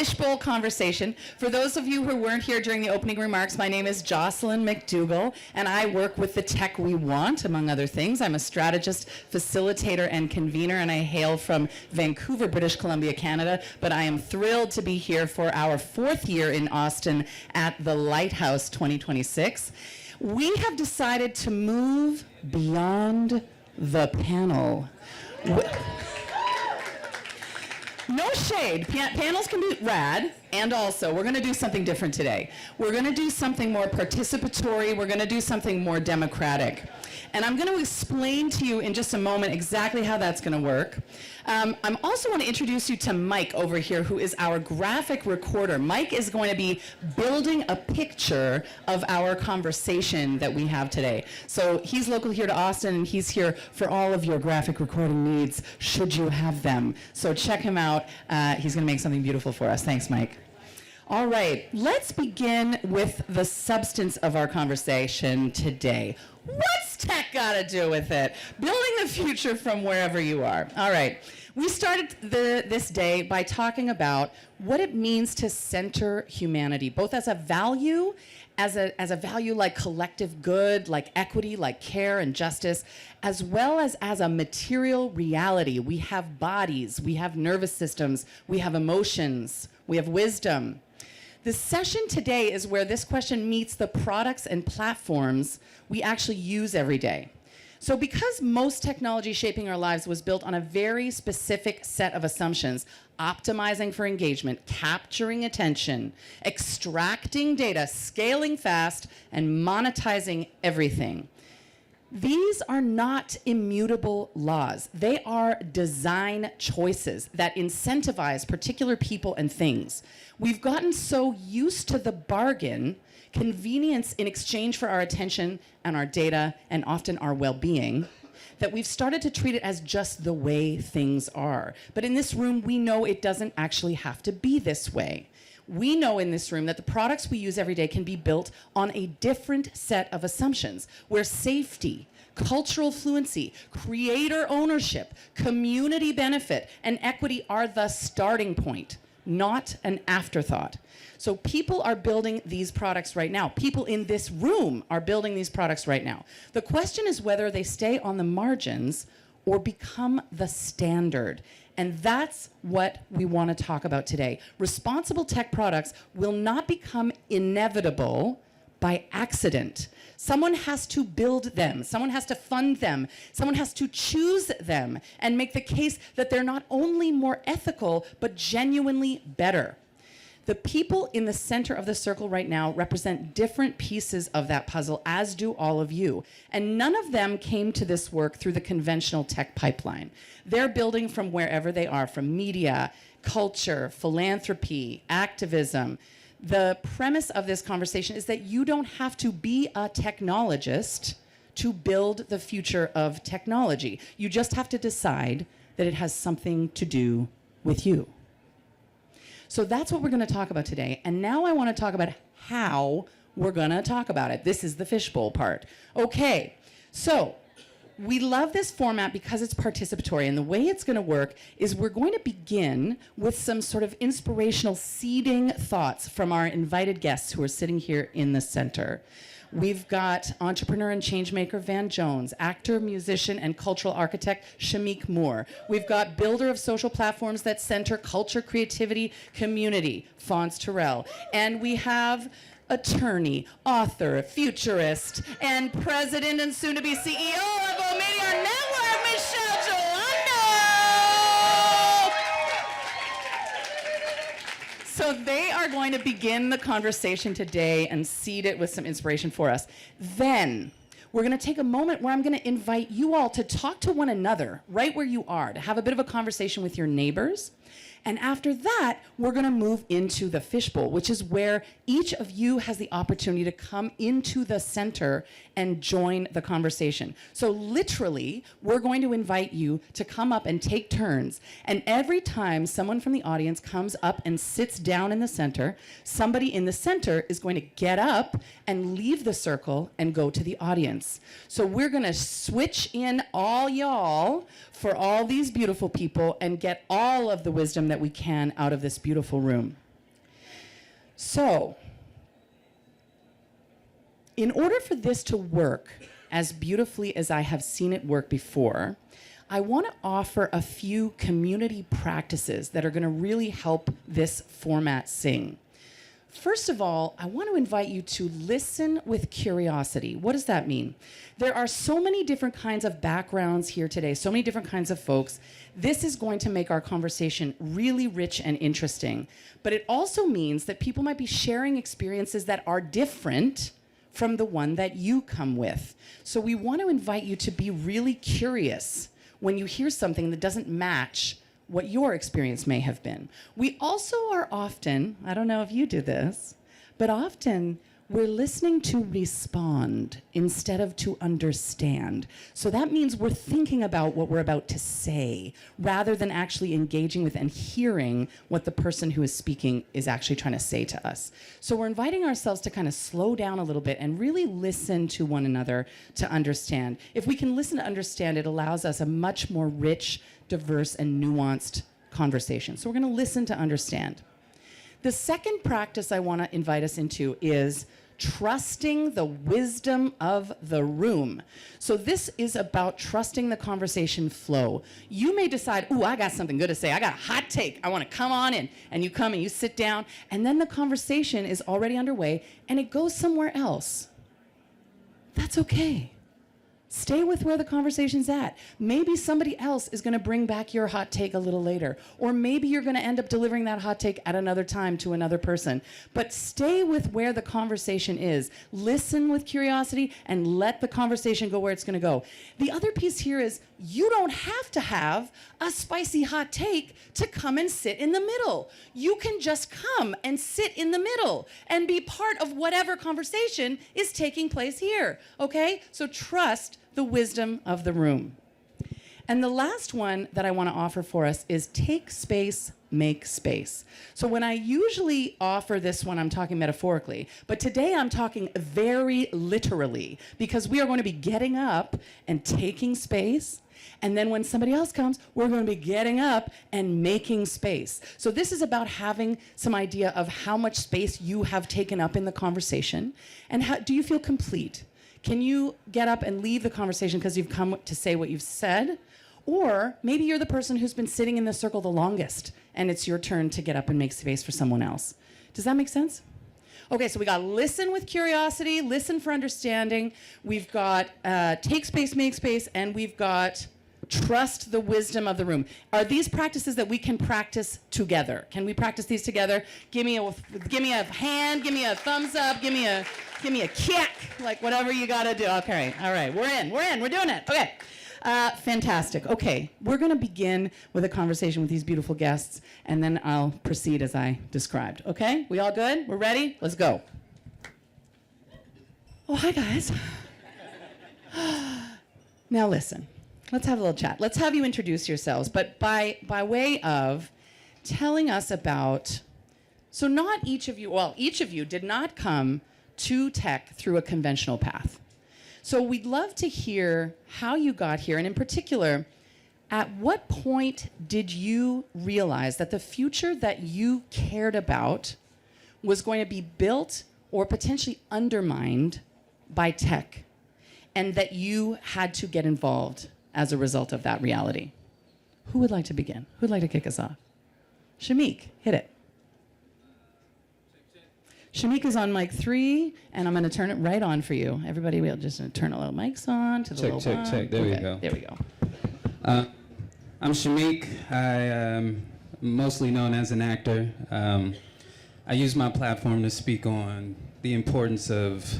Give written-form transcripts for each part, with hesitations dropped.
fishbowl conversation. For those of you who weren't here during the opening remarks, my name is Jocelyn McDougall, and I work with the Tech We Want, among other things. I'm a strategist, facilitator, and convener, and I hail from Vancouver, British Columbia, Canada. But I am thrilled to be here for our 4th year in Austin at the Lighthouse 2026. We have decided to move beyond the panel. No shade. Panels can be rad, and also we're going to do something different today. We're going to do something more participatory. We're going to do something more democratic. And I'm going to explain to you in just a moment exactly how that's going to work. I'm also want to introduce you to Mike over here, who is our graphic recorder. Mike is going to be building a picture of our conversation that we have today. So he's local here to Austin, and he's here for all of your graphic recording needs, should you have them. So check him out. He's going to make something beautiful for us. Thanks, Mike. All right, let's begin with the substance of our conversation today. What's tech got to do with it? Building the future from wherever you are. All right, we started this day by talking about what it means to center humanity, both as a value, as a value like collective good, like equity, like care and justice, as well as a material reality. We have bodies, we have nervous systems, we have emotions, we have wisdom. The session today is where this question meets the products and platforms we actually use every day. So because most technology shaping our lives was built on a very specific set of assumptions, optimizing for engagement, capturing attention, extracting data, scaling fast, and monetizing everything, these are not immutable laws. They are design choices that incentivize particular people and things. We've gotten so used to the bargain, convenience in exchange for our attention and our data and often our well-being, that we've started to treat it as just the way things are. But in this room, we know it doesn't actually have to be this way. We know in this room that the products we use every day can be built on a different set of assumptions, where safety, cultural fluency, creator ownership, community benefit, and equity are the starting point, not an afterthought. So people are building these products right now. People in this room are building these products right now. The question is whether they stay on the margins or become the standard. And that's what we want to talk about today. Responsible tech products will not become inevitable by accident. Someone has to build them. Someone has to fund them. Someone has to choose them and make the case that they're not only more ethical, but genuinely better. The people in the center of the circle right now represent different pieces of that puzzle, as do all of you. And none of them came to this work through the conventional tech pipeline. They're building from wherever they are, from media, culture, philanthropy, activism. The premise of this conversation is that you don't have to be a technologist to build the future of technology. You just have to decide that it has something to do with you. So that's what we're going to talk about today. And now I want to talk about how we're going to talk about it. This is the fishbowl part. Okay, so we love this format because it's participatory, and the way it's going to work is we're going to begin with some sort of inspirational seeding thoughts from our invited guests who are sitting here in the center. We've got entrepreneur and changemaker Van Jones, actor, musician, and cultural architect Shameik Moore. We've got builder of social platforms that center culture, creativity, community, Phonz Terrell. And we have attorney, author, futurist, and president and soon-to-be CEO of Omidyar Network, Michele Jawando! So they are going to begin the conversation today and seed it with some inspiration for us. Then we're going to take a moment where I'm going to invite you all to talk to one another right where you are, to have a bit of a conversation with your neighbors. And after that, we're going to move into the fishbowl, which is where each of you has the opportunity to come into the center and join the conversation. So literally, we're going to invite you to come up and take turns. And every time someone from the audience comes up and sits down in the center, somebody in the center is going to get up and leave the circle and go to the audience. So we're going to switch in all y'all for all these beautiful people and get all of the wisdom that we can out of this beautiful room. So, in order for this to work as beautifully as I have seen it work before, I want to offer a few community practices that are going to really help this format sing. First of all, I want to invite you to listen with curiosity. What does that mean? There are so many different kinds of backgrounds here today, so many different kinds of folks. This is going to make our conversation really rich and interesting. But it also means that people might be sharing experiences that are different from the one that you come with. So we want to invite you to be really curious when you hear something that doesn't match what your experience may have been. We also are often, I don't know if you do this, but often we're listening to respond instead of to understand. So that means we're thinking about what we're about to say rather than actually engaging with and hearing what the person who is speaking is actually trying to say to us. So we're inviting ourselves to kind of slow down a little bit and really listen to one another to understand. If we can listen to understand, it allows us a much more rich, diverse, and nuanced conversation. So we're going to listen to understand. The second practice I want to invite us into is trusting the wisdom of the room. So this is about trusting the conversation flow. You may decide, ooh, I got something good to say. I got a hot take. I want to come on in. And you come and you sit down, and then the conversation is already underway, and it goes somewhere else. That's okay. Stay with where the conversation's at. Maybe somebody else is going to bring back your hot take a little later. Or maybe you're going to end up delivering that hot take at another time to another person. But stay with where the conversation is. Listen with curiosity and let the conversation go where it's going to go. The other piece here is you don't have to have a spicy hot take to come and sit in the middle. You can just come and sit in the middle and be part of whatever conversation is taking place here. Okay? So trust the wisdom of the room. And the last one that I want to offer for us is take space, make space. So when I usually offer this one, I'm talking metaphorically, but today I'm talking very literally, because we are going to be getting up and taking space. And then when somebody else comes, we're going to be getting up and making space. So this is about having some idea of how much space you have taken up in the conversation, and how do you feel complete? Can you get up and leave the conversation because you've come to say what you've said? Or maybe you're the person who's been sitting in the circle the longest, and it's your turn to get up and make space for someone else. Does that make sense? Okay, so we got listen with curiosity, listen for understanding. We've got take space, make space, and we've got trust the wisdom of the room. Are these practices that we can practice together? Can we practice these together? Give me a hand, give me a thumbs up, give me a kick, like whatever you gotta do. Okay, all right, we're in, we're doing it. Okay, fantastic. Okay, we're gonna begin with a conversation with these beautiful guests, and then I'll proceed as I described. Okay, we all good? We're ready? Let's go. Oh, hi guys. Now listen. Let's have a little chat. Let's have you introduce yourselves, but by way of telling us about, so not each of you, well, each of you did not come to tech through a conventional path. So we'd love to hear how you got here, and in particular, at what point did you realize that the future that you cared about was going to be built or potentially undermined by tech, and that you had to get involved as a result of that reality? Who would like to begin? Who would like to kick us off? Shameik, hit it. Shameik is on mic 3, and I'm going to turn it right on for you. Everybody, we'll just turn a little mics on to the little one. Check. There we go. There we go. I'm Shameik. I am mostly known as an actor. I use my platform to speak on the importance of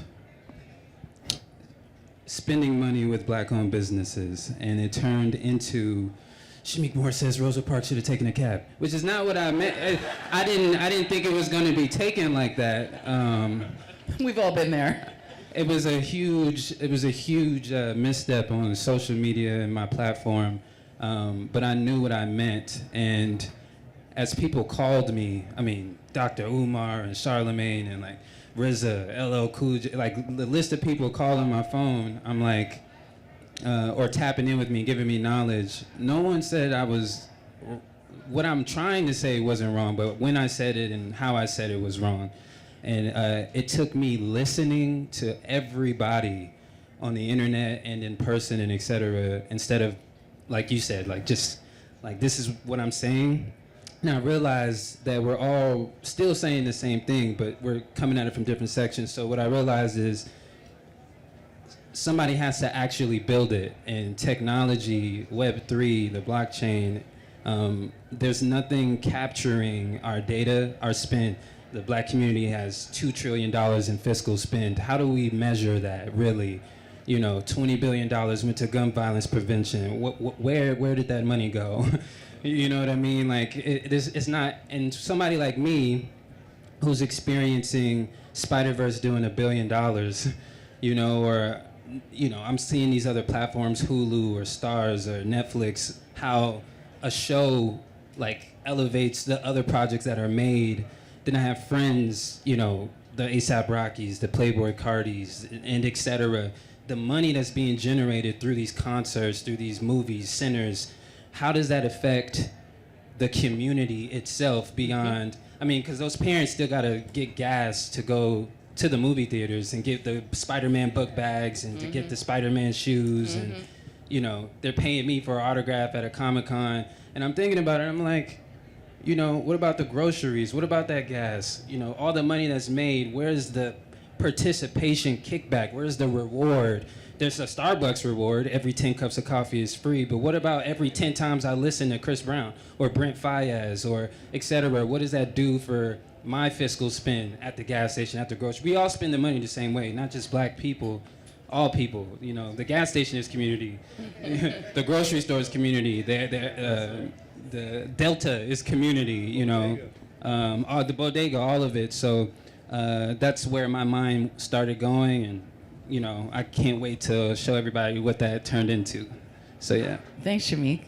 spending money with black-owned businesses, and it turned into Shameik Moore says Rosa Parks should have taken a cab, which is not what I meant. I didn't think it was going to be taken like that. We've all been there. It was a huge misstep on social media and my platform, but I knew what I meant, and as people called me, I mean, Dr. Umar and Charlemagne and like RZA, LL Cool J, like the list of people calling my phone, I'm like, or tapping in with me, giving me knowledge. No one said what I'm trying to say wasn't wrong, but when I said it and how I said it was wrong. And it took me listening to everybody on the internet and in person and et cetera, instead of, like you said, like just like this is what I'm saying. Now I realize that we're all still saying the same thing, but we're coming at it from different sections. So what I realized is somebody has to actually build it. And technology, Web3, the blockchain, there's nothing capturing our data, our spend. The Black community has $2 trillion in fiscal spend. How do we measure that, really? You know, $20 billion went to gun violence prevention. Where did that money go? You know what I mean? Like, it's not, and somebody like me who's experiencing Spider-Verse doing $1 billion, you know, or, you know, I'm seeing these other platforms, Hulu or Stars or Netflix, how a show like elevates the other projects that are made. Then I have friends, you know, the A$AP Rockies, the Playboy Cardis, and et cetera. The money that's being generated through these concerts, through these movies, centers, how does that affect the community itself beyond, I mean, because those parents still gotta get gas to go to the movie theaters and get the Spider-Man book bags and to get the Spider-Man shoes and, you know, they're paying me for an autograph at a Comic-Con. And I'm thinking about it, I'm like, you know, what about the groceries? What about that gas? You know, all the money that's made, where's the participation kickback? Where's the reward? There's a Starbucks reward. Every 10 cups of coffee is free. But what about every 10 times I listen to Chris Brown or Brent Faiyaz or et cetera? What does that do for my fiscal spend at the gas station, at the grocery? We all spend the money the same way, not just Black people, all people. You know, the gas station is community. The grocery store is community. The Delta is community, you know. All the bodega, all of it. So that's where my mind started going, and you know, I can't wait to show everybody what that turned into. So yeah. Thanks, Shameik.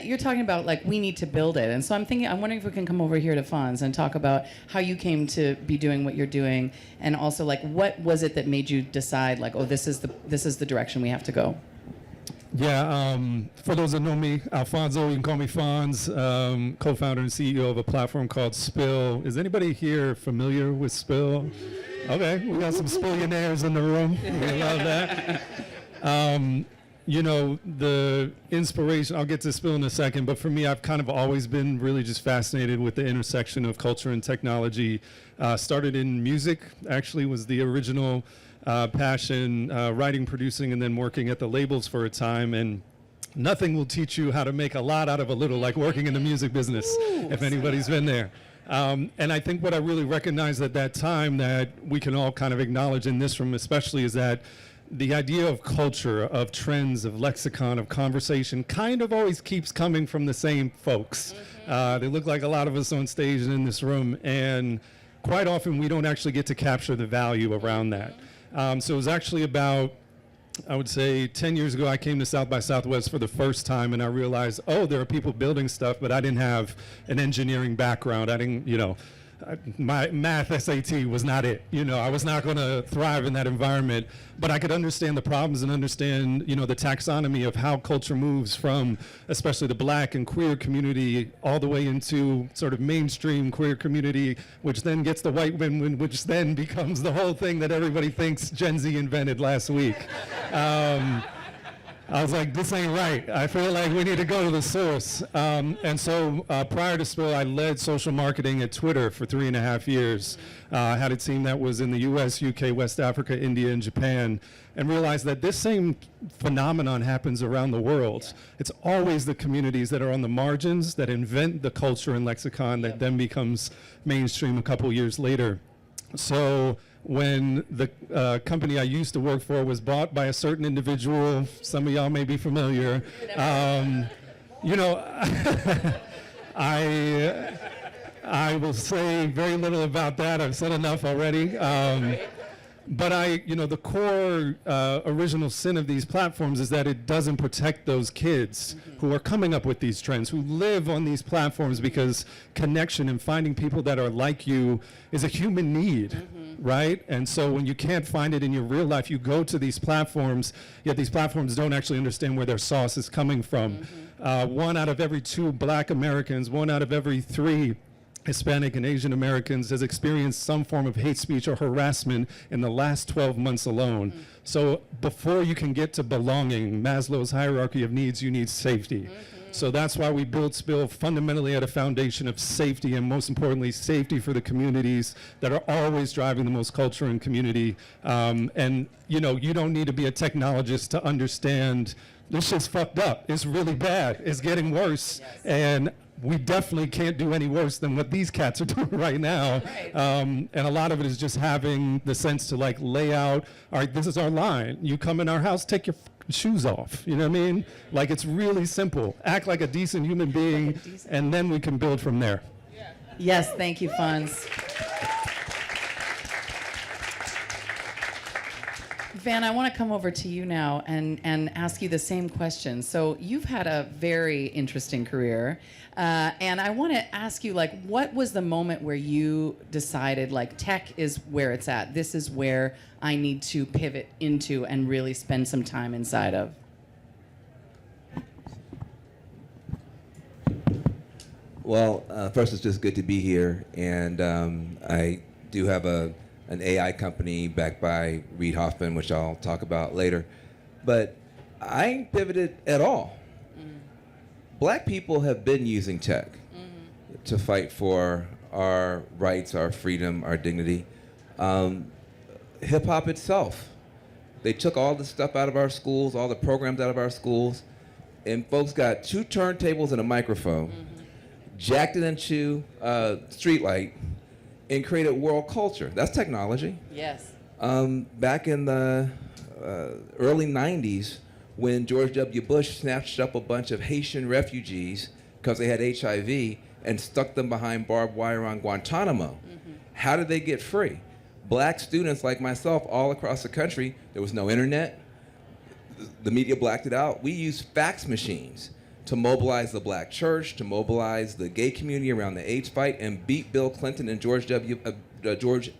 You're talking about like we need to build it, and so I'm wondering if we can come over here to Phonz and talk about how you came to be doing what you're doing, and also like what was it that made you decide like, oh, this is the direction we have to go. Yeah, for those that know me, Alfonso, you can call me Phonz, co-founder and CEO of a platform called Spill. Is anybody here familiar with Spill? Okay, we got some spillionaires in the room. We love that. You know, the inspiration, I'll get to Spill in a second, but for me, I've kind of always been really just fascinated with the intersection of culture and technology. Started in music, actually was the original passion, writing, producing, and then working at the labels for a time. And nothing will teach you how to make a lot out of a little, like working in the music business, if anybody's been there. And I think what I really recognized at that time that we can all kind of acknowledge in this room especially is that the idea of culture, of trends, of lexicon, of conversation kind of always keeps coming from the same folks. They look like a lot of us on stage and in this room, and quite often we don't actually get to capture the value around that. So it was actually about, I would say 10 years ago, I came to South by Southwest for the first time, and I realized, oh, there are people building stuff, but I didn't have an engineering background. I didn't, you know, my math SAT was not it. You know, I was not going to thrive in that environment, but I could understand the problems and understand, you know, the taxonomy of how culture moves from especially the Black and queer community all the way into sort of mainstream queer community, which then gets the white women, which then becomes the whole thing that everybody thinks Gen Z invented last week. I was like, this ain't right. I feel like we need to go to the source. And so prior to Spill, I led social marketing at Twitter for 3.5 years. I had a team that was in the US, UK, West Africa, India, and Japan, and realized that this same phenomenon happens around the world. It's always the communities that are on the margins that invent the culture and lexicon that then becomes mainstream a couple years later. So when the company I used to work for was bought by a certain individual, some of y'all may be familiar, you know, I will say very little about that. I've said enough already. But you know, the core original sin of these platforms is that it doesn't protect those kids who are coming up with these trends, who live on these platforms, because connection and finding people that are like you is a human need, right? And so when you can't find it in your real life, you go to these platforms, yet these platforms don't actually understand where their sauce is coming from. 1 out of every 2 Black Americans, 1 out of every 3 Hispanic and Asian Americans has experienced some form of hate speech or harassment in the last 12 months alone. So before you can get to belonging, Maslow's hierarchy of needs, you need safety. So that's why we built Spill fundamentally at a foundation of safety, and most importantly, safety for the communities that are always driving the most culture and community. And you know, you don't need to be a technologist to understand this shit's fucked up. It's really bad. It's getting worse. Yes. And we definitely can't do any worse than what these cats are doing right now. Right. And a lot of it is just having the sense to like lay out, all right, this is our line. You come in our house, take your shoes off. You know what I mean? Like, it's really simple. Act like a decent human being, and then we can build from there. Yes, thank you, Phonz. Van, I want to come over to you now and ask you the same question. So you've had a very interesting career, and I want to ask you, like, what was the moment where you decided, like, tech is where it's at? This is where I need to pivot into and really spend some time inside of? Well, first, it's just good to be here, and I do have an AI company backed by Reid Hoffman, which I'll talk about later. But I ain't pivoted at all. Black people have been using tech to fight for our rights, our freedom, our dignity. Hip-hop itself, they took all the stuff out of our schools, all the programs out of our schools, and folks got 2 turntables and a microphone, jacked it into streetlight, and created world culture. That's technology. Yes. Back in the early 90s, when George W. Bush snatched up a bunch of Haitian refugees because they had HIV and stuck them behind barbed wire on Guantanamo, how did they get free? Black students like myself all across the country, there was no internet. The media blacked it out. We used fax machines to mobilize the black church, to mobilize the gay community around the AIDS fight, and beat Bill Clinton and George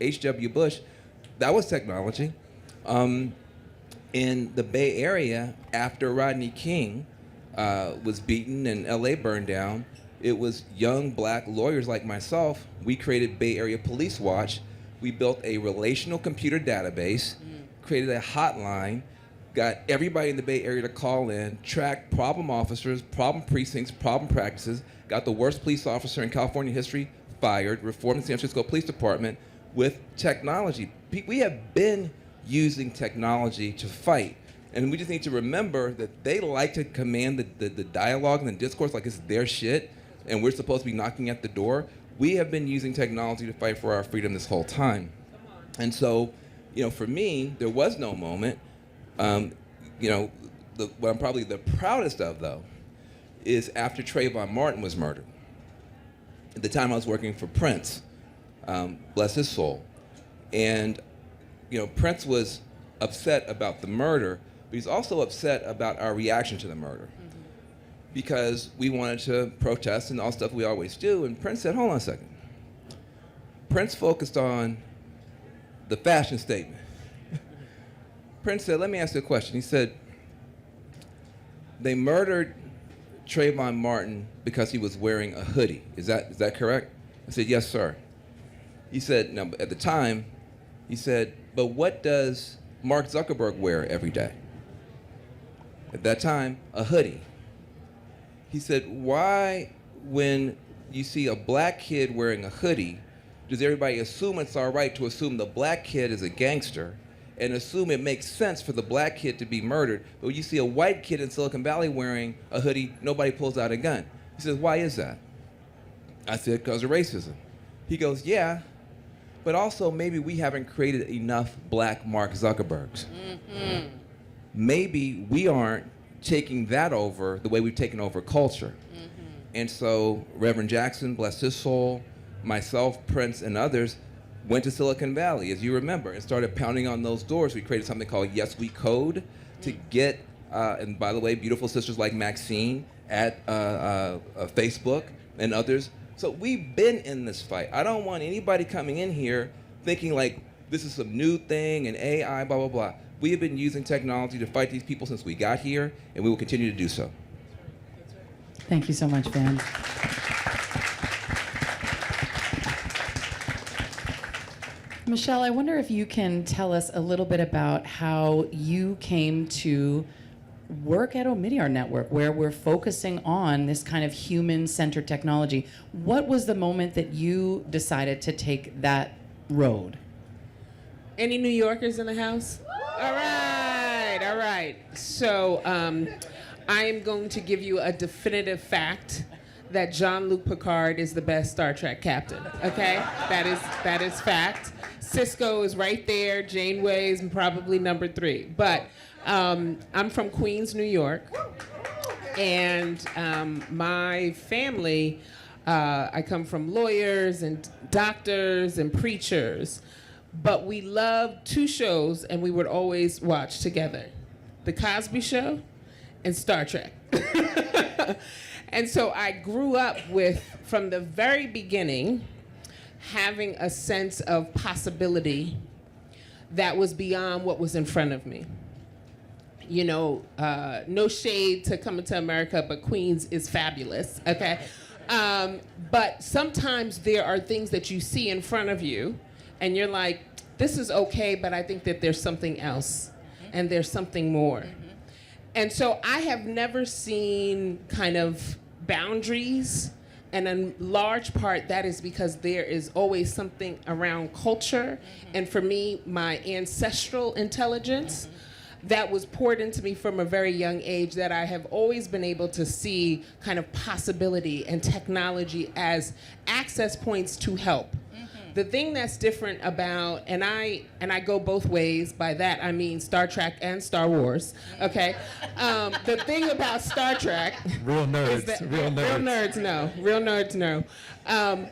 H.W. Bush. That was technology. In the Bay Area, after Rodney King was beaten and LA burned down, it was young black lawyers like myself. We created Bay Area Police Watch. We built a relational computer database, created a hotline, got everybody in the Bay Area to call in, tracked problem officers, problem precincts, problem practices, got the worst police officer in California history fired, reformed the San Francisco Police Department with technology. We have been using technology to fight, and we just need to remember that they like to command the dialogue and the discourse like it's their shit, and we're supposed to be knocking at the door. We have been using technology to fight for our freedom this whole time. And so, you know, for me, there was no moment. You know, what I'm probably the proudest of, though, is after Trayvon Martin was murdered. At the time, I was working for Prince, bless his soul. And, you know, Prince was upset about the murder, but he's also upset about our reaction to the murder. Because we wanted to protest and all stuff we always do. And Prince said, hold on a second. Prince focused on the fashion statement. Prince said, let me ask you a question. He said, they murdered Trayvon Martin because he was wearing a hoodie. Is that correct? I said, yes, sir. He said, no, at the time, he said, but what does Mark Zuckerberg wear every day? At that time, a hoodie. He said, why, when you see a black kid wearing a hoodie, does everybody assume it's all right to assume the black kid is a gangster and assume it makes sense for the black kid to be murdered, but when you see a white kid in Silicon Valley wearing a hoodie, nobody pulls out a gun? He says, why is that? I said, because of racism. He goes, yeah, but also maybe we haven't created enough black Mark Zuckerbergs. Maybe we aren't taking that over the way we've taken over culture. And so Reverend Jackson, bless his soul, myself, Prince, and others went to Silicon Valley, as you remember, and started pounding on those doors. We created something called Yes We Code to get, and by the way, beautiful sisters like Maxine at Facebook and others. So we've been in this fight. I don't want anybody coming in here thinking like this is some new thing and AI, blah, blah, blah. We have been using technology to fight these people since we got here, and we will continue to do so. Thank you so much, Van. Michele, I wonder if you can tell us a little bit about how you came to work at Omidyar Network, where we're focusing on this kind of human-centered technology. What was the moment that you decided to take that road? Any New Yorkers in the house? All right, all right. So I am going to give you a definitive fact that Jean-Luc Picard is the best Star Trek captain, okay? That is fact. Cisco is right there, Janeway is probably number 3. But I'm from Queens, New York, and my family, I come from lawyers and doctors and preachers, but we loved 2 shows and we would always watch together, The Cosby Show and Star Trek. And so I grew up with, from the very beginning, having a sense of possibility that was beyond what was in front of me. You know, no shade to Coming to America, but Queens is fabulous, okay? But sometimes there are things that you see in front of you, and you're like, this is okay, but I think that there's something else, and there's something more. And so I have never seen kind of boundaries, and in large part that is because there is always something around culture, and for me, my ancestral intelligence that was poured into me from a very young age, that I have always been able to see kind of possibility and technology as access points to help. The thing that's different about, and I go both ways, by that I mean Star Trek and Star Wars, okay? The thing about Star Trek... Real nerds, is that, real nerds. Real nerds know.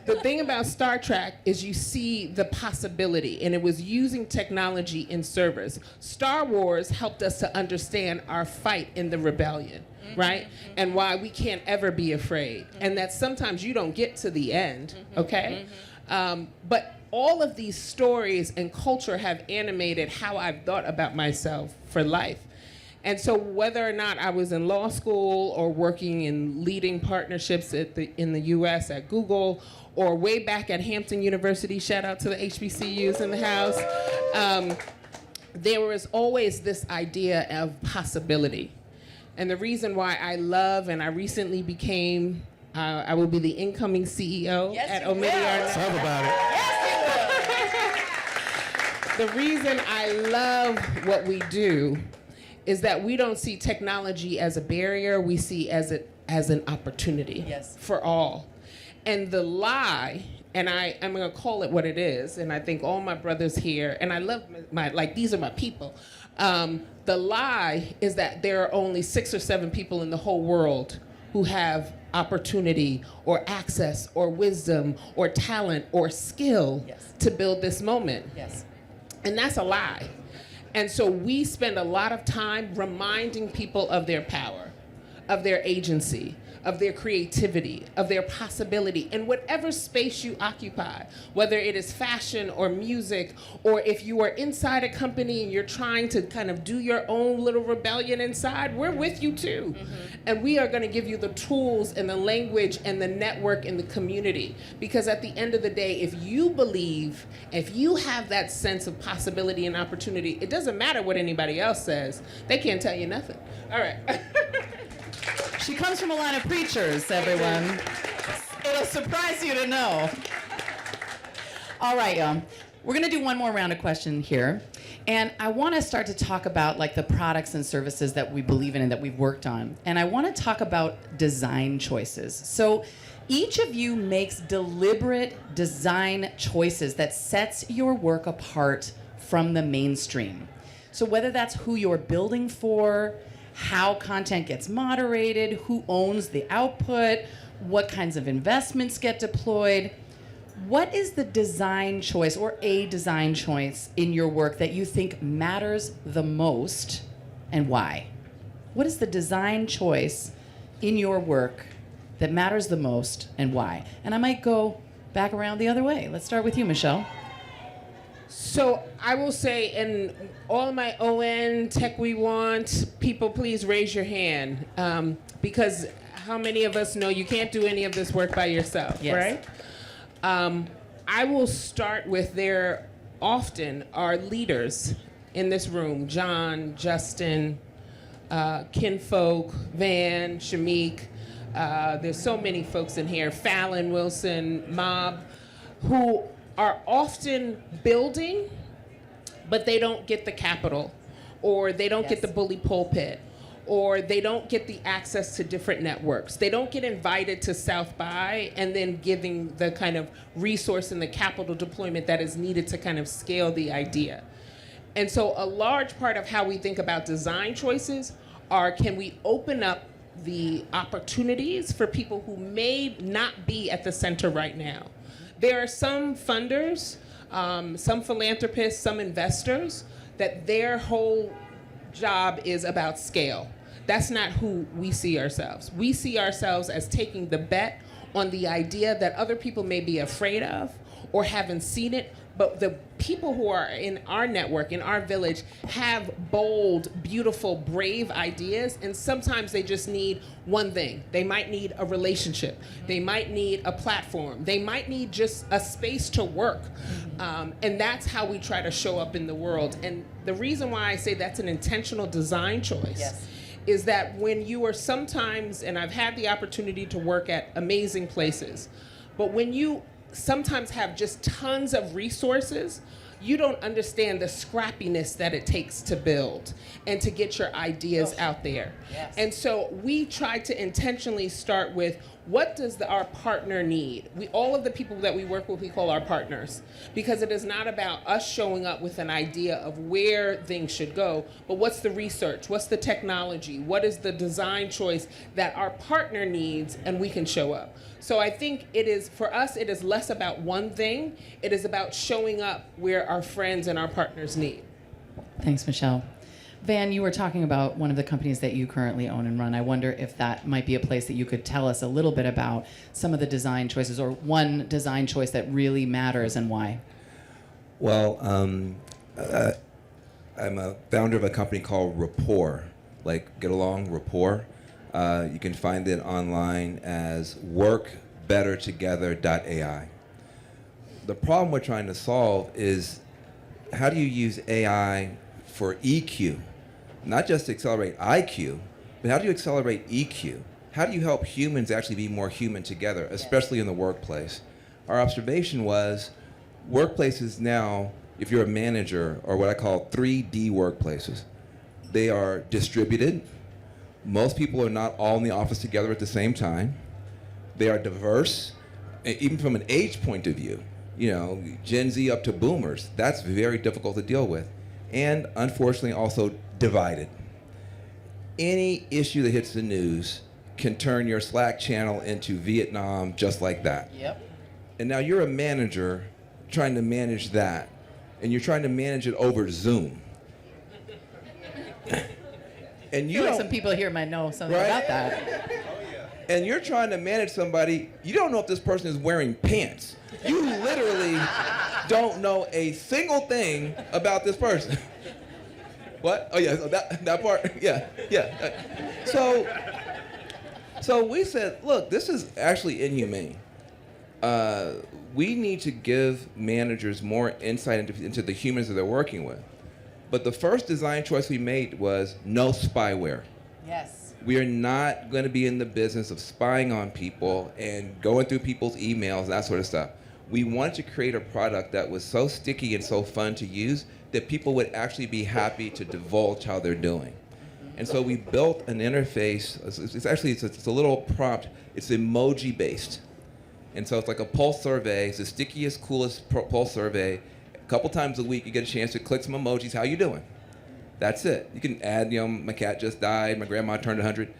The thing about Star Trek is you see the possibility, and it was using technology in service. Star Wars helped us to understand our fight in the rebellion, right? And why we can't ever be afraid. And that sometimes you don't get to the end, okay? But all of these stories and culture have animated how I've thought about myself for life. And so whether or not I was in law school or working in leading partnerships in the US at Google, or way back at Hampton University, shout out to the HBCUs in the house, there was always this idea of possibility. And the reason why I love, and I recently became, I will be the incoming CEO at Omidyar. Talk about it. The reason I love what we do is that we don't see technology as a barrier, we see as an opportunity for all. And the lie, and I'm gonna call it what it is, and I think all my brothers here, and I love these are my people. The lie is that there are only 6 or 7 people in the whole world who have opportunity or access or wisdom or talent or skill to build this moment. And that's a lie. And so we spend a lot of time reminding people of their power, of their agency, of their creativity, of their possibility in whatever space you occupy, whether it is fashion or music, or if you are inside a company and you're trying to kind of do your own little rebellion inside, we're with you too. And we are gonna give you the tools and the language and the network and the community. Because at the end of the day, if you believe, if you have that sense of possibility and opportunity, it doesn't matter what anybody else says. They can't tell you nothing. All right. She comes from a line of preachers, everyone. It'll surprise you to know. All right, y'all. We're gonna do one more round of questions here. And I wanna start to talk about like the products and services that we believe in and that we've worked on. And I wanna talk about design choices. So each of you makes deliberate design choices that sets your work apart from the mainstream. So whether that's who you're building for, how content gets moderated, who owns the output, what kinds of investments get deployed. What is the design choice or a design choice in your work that you think matters the most, and why? What is the design choice in your work that matters the most, and why? And I might go back around the other way. Let's start with you, Michele. So I will say, in all my ON tech we want, people please raise your hand. Because how many of us know you can't do any of this work by yourself, right? I will start with there often are leaders in this room, John, Justin, Kinfolk, Van, Shameik, there's so many folks in here, Fallon, Wilson, Mob, who are often building, but they don't get the capital, or they don't get the bully pulpit, or they don't get the access to different networks. They don't get invited to South by and then giving the kind of resource and the capital deployment that is needed to kind of scale the idea. And so a large part of how we think about design choices are, can we open up the opportunities for people who may not be at the center right now? There are some funders, some philanthropists, some investors, that their whole job is about scale. That's not who we see ourselves. We see ourselves as taking the bet on the idea that other people may be afraid of or haven't seen it, but the people who are in our network, in our village, have bold, beautiful, brave ideas, and sometimes they just need one thing. They might need a relationship. They might need a platform. They might need just a space to work. And that's how we try to show up in the world. And the reason why I say that's an intentional design choice is that when you are sometimes, and I've had the opportunity to work at amazing places, but when you sometimes have just tons of resources, you don't understand the scrappiness that it takes to build and to get your ideas out there. And so we try to intentionally start with, what does our partner need? All of the people that we work with, we call our partners, because it is not about us showing up with an idea of where things should go, but what's the research, what's the technology, what is the design choice that our partner needs, and we can show up. So I think it is, for us, it is less about one thing. It is about showing up where our friends and our partners need. Thanks, Michele. Van, you were talking about one of the companies that you currently own and run. I wonder if that might be a place that you could tell us a little bit about some of the design choices, or one design choice that really matters and why. Well, I'm a founder of a company called Rapport, like get along, Rapport. You can find it online as workbettertogether.ai. The problem we're trying to solve is, how do you use AI for EQ? Not just to accelerate IQ, but how do you accelerate EQ? How do you help humans actually be more human together, especially in the workplace? Our observation was, workplaces now, if you're a manager, are what I call 3D workplaces. They are distributed. Most people are not all in the office together at the same time. They are diverse, even from an age point of view. You know, Gen Z up to boomers, that's very difficult to deal with. And unfortunately also divided. Any issue that hits the news can turn your Slack channel into Vietnam just like that. Yep. And now you're a manager trying to manage that, and you're trying to manage it over Zoom. And you Some people here might know something about that. And you're trying to manage somebody, you don't know if this person is wearing pants. You literally don't know a single thing about this person. What? Oh yeah, that part, yeah. So we said, look, this is actually inhumane. We need to give managers more insight into the humans that they're working with. But the first design choice we made was no spyware. Yes. We are not going to be in the business of spying on people and going through people's emails, that sort of stuff. We wanted to create a product that was so sticky and so fun to use that people would actually be happy to divulge how they're doing. And so we built an interface. It's a little prompt. It's emoji based. And so it's like a pulse survey. It's the stickiest, coolest pulse survey. A couple times a week you get a chance to click some emojis. How you doing? That's it. You can add, my cat just died, my grandma turned 100.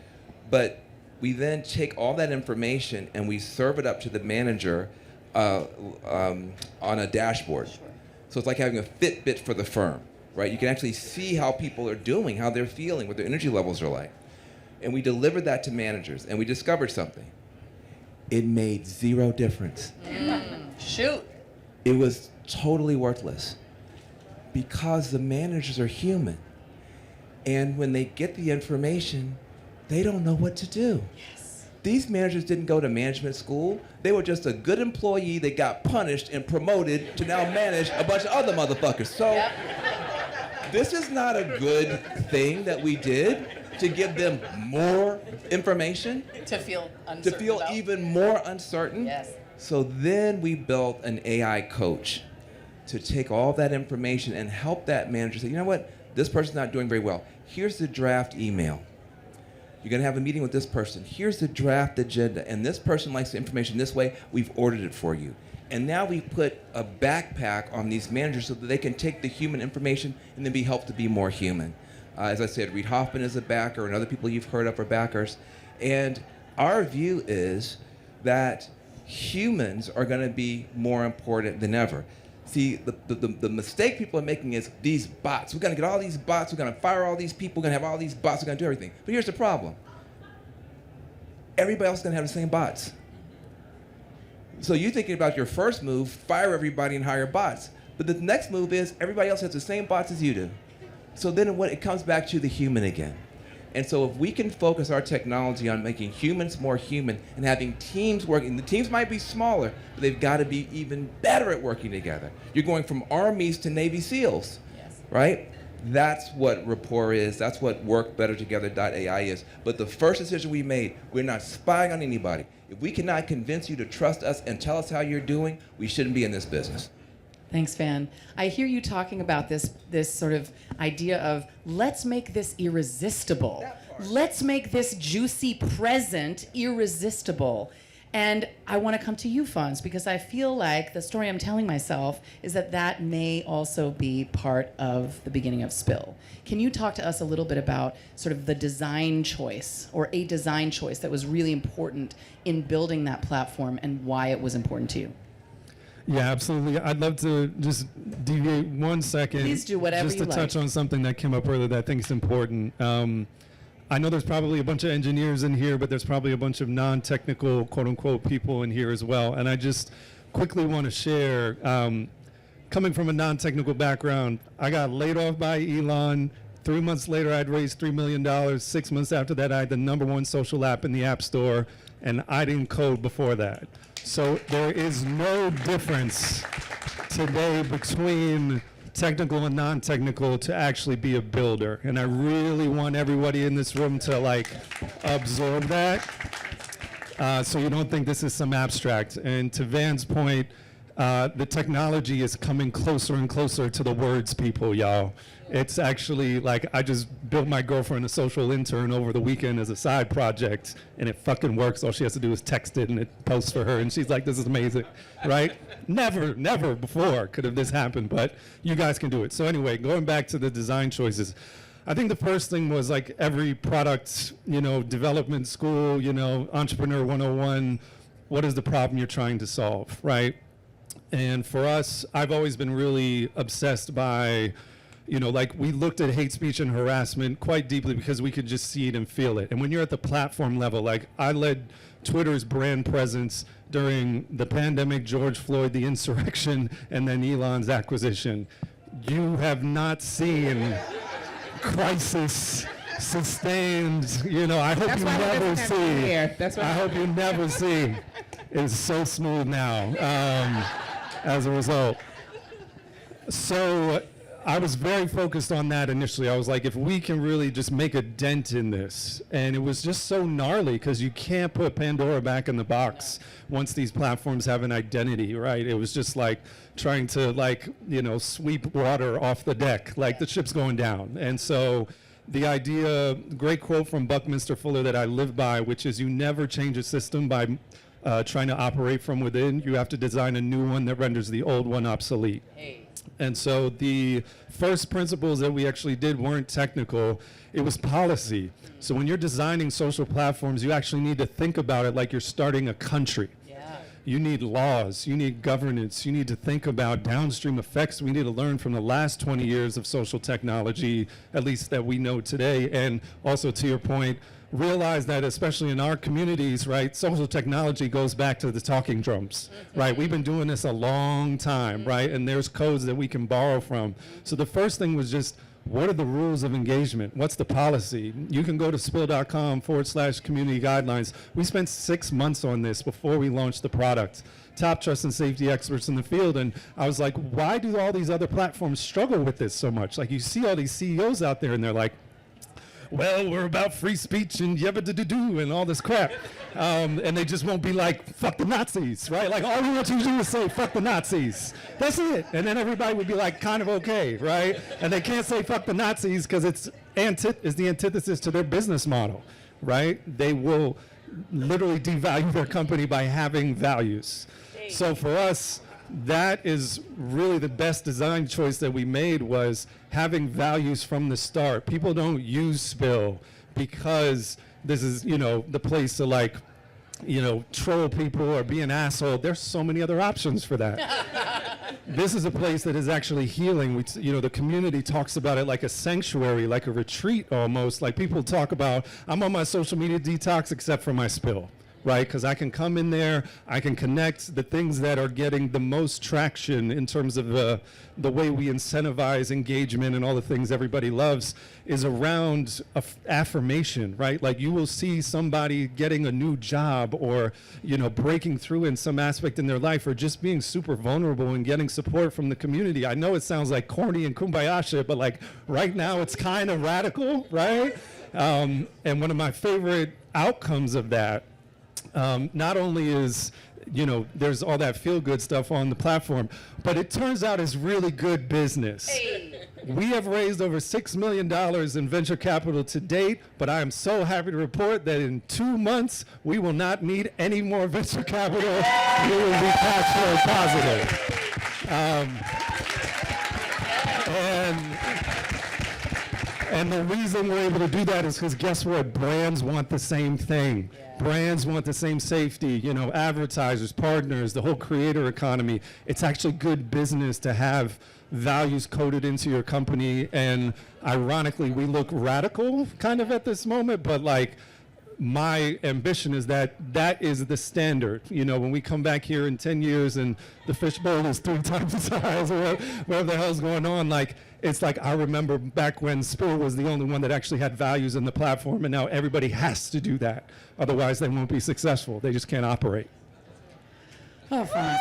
But we then take all that information and we serve it up to the manager on a dashboard. Sure. So it's like having a Fitbit for the firm, right? You can actually see how people are doing, how they're feeling, what their energy levels are like. And we delivered that to managers, and we discovered something. It made zero difference. Shoot. It was totally worthless because the managers are human. And when they get the information, they don't know what to do. Yes. these managers didn't go to management school. They were just a good employee that got punished and promoted to now manage a bunch of other motherfuckers. So this is not a good thing that we did to give them more information. To feel uncertain. To feel about. even more uncertain. Yes. So then we built an AI coach to take all that information and help that manager say, you know what, this person's not doing very well. Here's the draft email. You're gonna have a meeting with this person. Here's the draft agenda, and this person likes the information this way, we've ordered it for you. And now we've put a backpack on these managers so that they can take the human information and then be helped to be more human. As I said, Reid Hoffman is a backer, and other people you've heard of are backers. And our view is that humans are gonna be more important than ever. See, the mistake people are making is these bots. We're gonna get all these bots, we're gonna fire all these people, we're gonna have all these bots, we're gonna do everything. But here's the problem. Everybody else is gonna have the same bots. So you're thinking about your first move, fire everybody and hire bots. But the next move is everybody else has the same bots as you do. So then it comes back to the human again. And so if we can focus our technology on making humans more human and having teams working, the teams might be smaller, but they've got to be even better at working together. You're going from armies to Navy SEALs, right? That's what rapport is. That's what workbettertogether.ai is. But the first decision we made, we're not spying on anybody. If we cannot convince you to trust us and tell us how you're doing, we shouldn't be in this business. Thanks, Van. I hear you talking about this sort of idea of let's make this irresistible. Let's make this juicy present irresistible. And I want to come to you, Phonz, because I feel like the story I'm telling myself is that that may also be part of the beginning of Spill. Can you talk to us a little bit about sort of the design choice, or a design choice that was really important in building that platform and why it was important to you? Yeah, absolutely. I'd love to just deviate 1 second. Please do whatever just you to touch on something that came up earlier that I think is important. I know there's probably a bunch of engineers in here, but there's probably a bunch of non-technical, quote-unquote, people in here as well. And I just quickly want to share, coming from a non-technical background, I got laid off by Elon. 3 months later, I'd raised $3 million. 6 months after that, I had the #1 social app in the App Store, and I didn't code before that. So there is no difference today between technical and non-technical to actually be a builder. And I really want everybody in this room to like absorb that, so you don't think this is some abstract. And to Van's point, the technology is coming closer and closer to the words people, y'all. It's actually like, I just built my girlfriend a social intern over the weekend as a side project, and it fucking works. All she has to do is text it and it posts for her, and she's like, this is amazing, right? Never before could have this happened, but you guys can do it. So anyway, going back to the design choices, I think the first thing was like every product, development school, Entrepreneur 101, what is the problem you're trying to solve, right? And for us, I've always been really obsessed by, like we looked at hate speech and harassment quite deeply because we could just see it and feel it. And when you're at the platform level, like I led Twitter's brand presence during the pandemic, George Floyd, the insurrection, and then Elon's acquisition. You have not seen crisis sustained, I hope you never see. I hope you never see. It's so smooth now as a result. So I was very focused on that initially. I was like, if we can really just make a dent in this. And it was just so gnarly because you can't put Pandora back in the box once these platforms have an identity, right? It was just like trying to sweep water off the deck, like the ship's going down. And so the idea, great quote from Buckminster Fuller that I live by, which is you never change a system by trying to operate from within. You have to design a new one that renders the old one obsolete. And so the first principles that we actually did weren't technical, it was policy. So when you're designing social platforms, you actually need to think about it like you're starting a country. You need laws, you need governance, you need to think about downstream effects. We need to learn from the last 20 years of social technology, at least that we know today. And also to your point, realize that especially in our communities, right, social technology goes back to the talking drums, right? We've been doing this a long time, right? And there's codes that we can borrow from. So the first thing was just, what are the rules of engagement? What's the policy? You can go to spill.com/community guidelines. We spent 6 months on this before we launched the product. Top trust and safety experts in the field. And I was like, why do all these other platforms struggle with this so much? Like, you see all these CEOs out there and they're like, well, we're about free speech and yabba-do-do-do and all this crap. And they just won't be like, fuck the Nazis, right? Like, all we want you to do is say, fuck the Nazis. That's it. And then everybody would be like, kind of okay, right? And they can't say fuck the Nazis because it's the antithesis to their business model, right? They will literally devalue their company by having values. So for us, that is really the best design choice that we made, was having values from the start. People don't use Spill because this is, the place to like, troll people or be an asshole. There's so many other options for that. This is a place that is actually healing. The community talks about it like a sanctuary, like a retreat almost. Like, people talk about, I'm on my social media detox except for my Spill. Right, because I can come in there, I can connect the things that are getting the most traction in terms of the way we incentivize engagement and all the things everybody loves is around affirmation, right? Like, you will see somebody getting a new job or, breaking through in some aspect in their life, or just being super vulnerable and getting support from the community. I know it sounds like corny and kumbaya shit, but like right now it's kind of radical, right? And one of my favorite outcomes of that, not only is, there's all that feel-good stuff on the platform, but it turns out it's really good business. Hey. We have raised over $6 million in venture capital to date, but I am so happy to report that in 2 months, we will not need any more venture capital. We will be cash flow positive. And the reason we're able to do that is because, guess what? Brands want the same thing. Yeah. Brands want the same safety, advertisers, partners, the whole creator economy. It's actually good business to have values coded into your company. And ironically, we look radical kind of at this moment, but like, my ambition is that is the standard. When we come back here in 10 years and the fishbowl is 3 times the size or whatever the hell's going on, like, it's like, I remember back when Spill was the only one that actually had values in the platform, and now everybody has to do that. Otherwise, they won't be successful. They just can't operate. Oh, fun.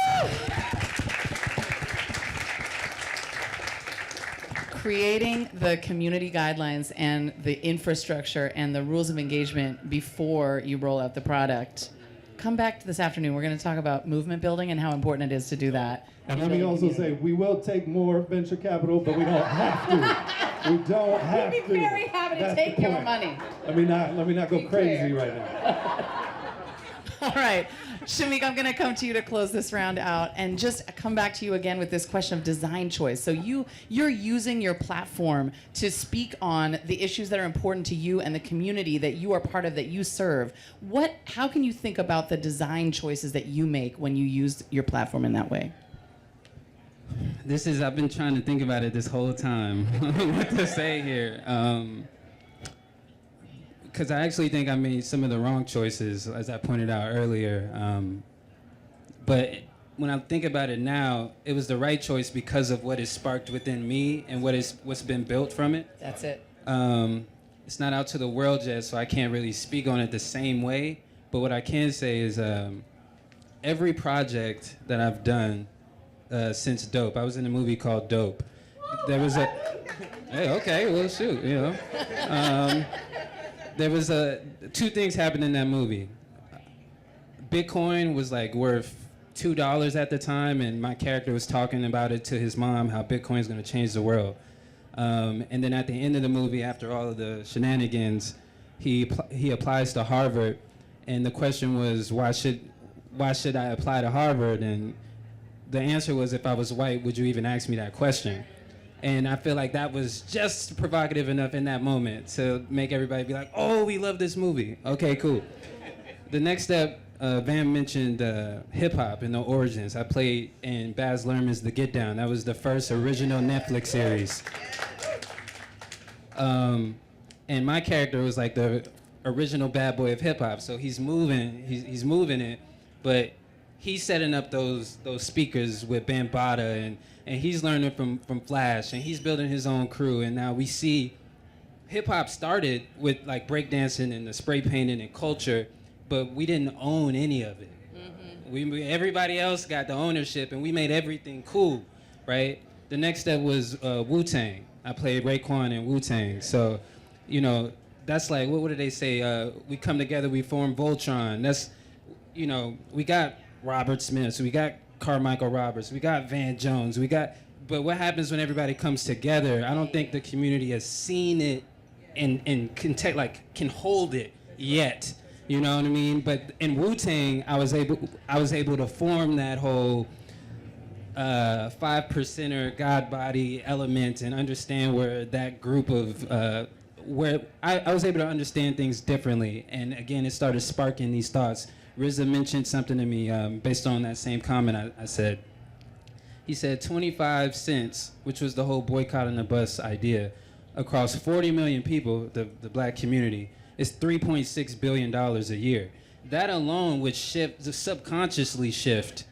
Creating the community guidelines and the infrastructure and the rules of engagement before you roll out the product. Come back to this afternoon. We're going to talk about movement building and how important it is to do that. And let me also say, we will take more venture capital, but we don't have to. We don't have to. We'd be very happy to take your money. Let me not go crazy right now. All right. Shameik, I'm going to come to you to close this round out and just come back to you again with this question of design choice. So you're using your platform to speak on the issues that are important to you and the community that you are part of, that you serve. How can you think about the design choices that you make when you use your platform in that way? I've been trying to think about it this whole time, what to say here. Because I actually think I made some of the wrong choices, as I pointed out earlier. But when I think about it now, it was the right choice because of what is sparked within me and what's been built from it. That's it. It's not out to the world yet, so I can't really speak on it the same way. But what I can say is every project that I've done since Dope, I was in a movie called Dope. There was a... Hey, okay, well, shoot, there was 2 things happened in that movie. Bitcoin was like worth $2 at the time, and my character was talking about it to his mom, how Bitcoin's going to change the world. And then at the end of the movie, after all of the shenanigans, he applies to Harvard, and the question was, why should I apply to Harvard? And the answer was, if I was white, would you even ask me that question? And I feel like that was just provocative enough in that moment to make everybody be like, oh, we love this movie. Okay, cool. The next step, Van mentioned hip-hop and the origins. I played in Baz Luhrmann's The Get Down. That was the first original Netflix series. And my character was like the original bad boy of hip-hop. So he's moving it, but he's setting up those speakers with Bambaataa, and he's learning from Flash, and he's building his own crew. And now we see hip-hop started with like breakdancing and the spray painting and culture, but we didn't own any of it. Everybody else got the ownership, and we made everything cool, right? The next step was Wu-Tang. I played Raekwon in Wu-Tang. So, you know, that's like, what did they say? We come together, we form Voltron. That's, you know, we got Robert Smith, so we got Carmichael Roberts, we got Van Jones, but what happens when everybody comes together? I don't think the community has seen it and can hold it yet. You know what I mean? But in Wu-Tang, I was able to form that whole 5%er God body element and understand where that group of where I was able to understand things differently. And again, it started sparking these thoughts. RZA mentioned something to me based on that same comment I said. He said 25 cents, which was the whole boycott on the bus idea, across 40 million people, the black community, is $3.6 billion a year. That alone would subconsciously shift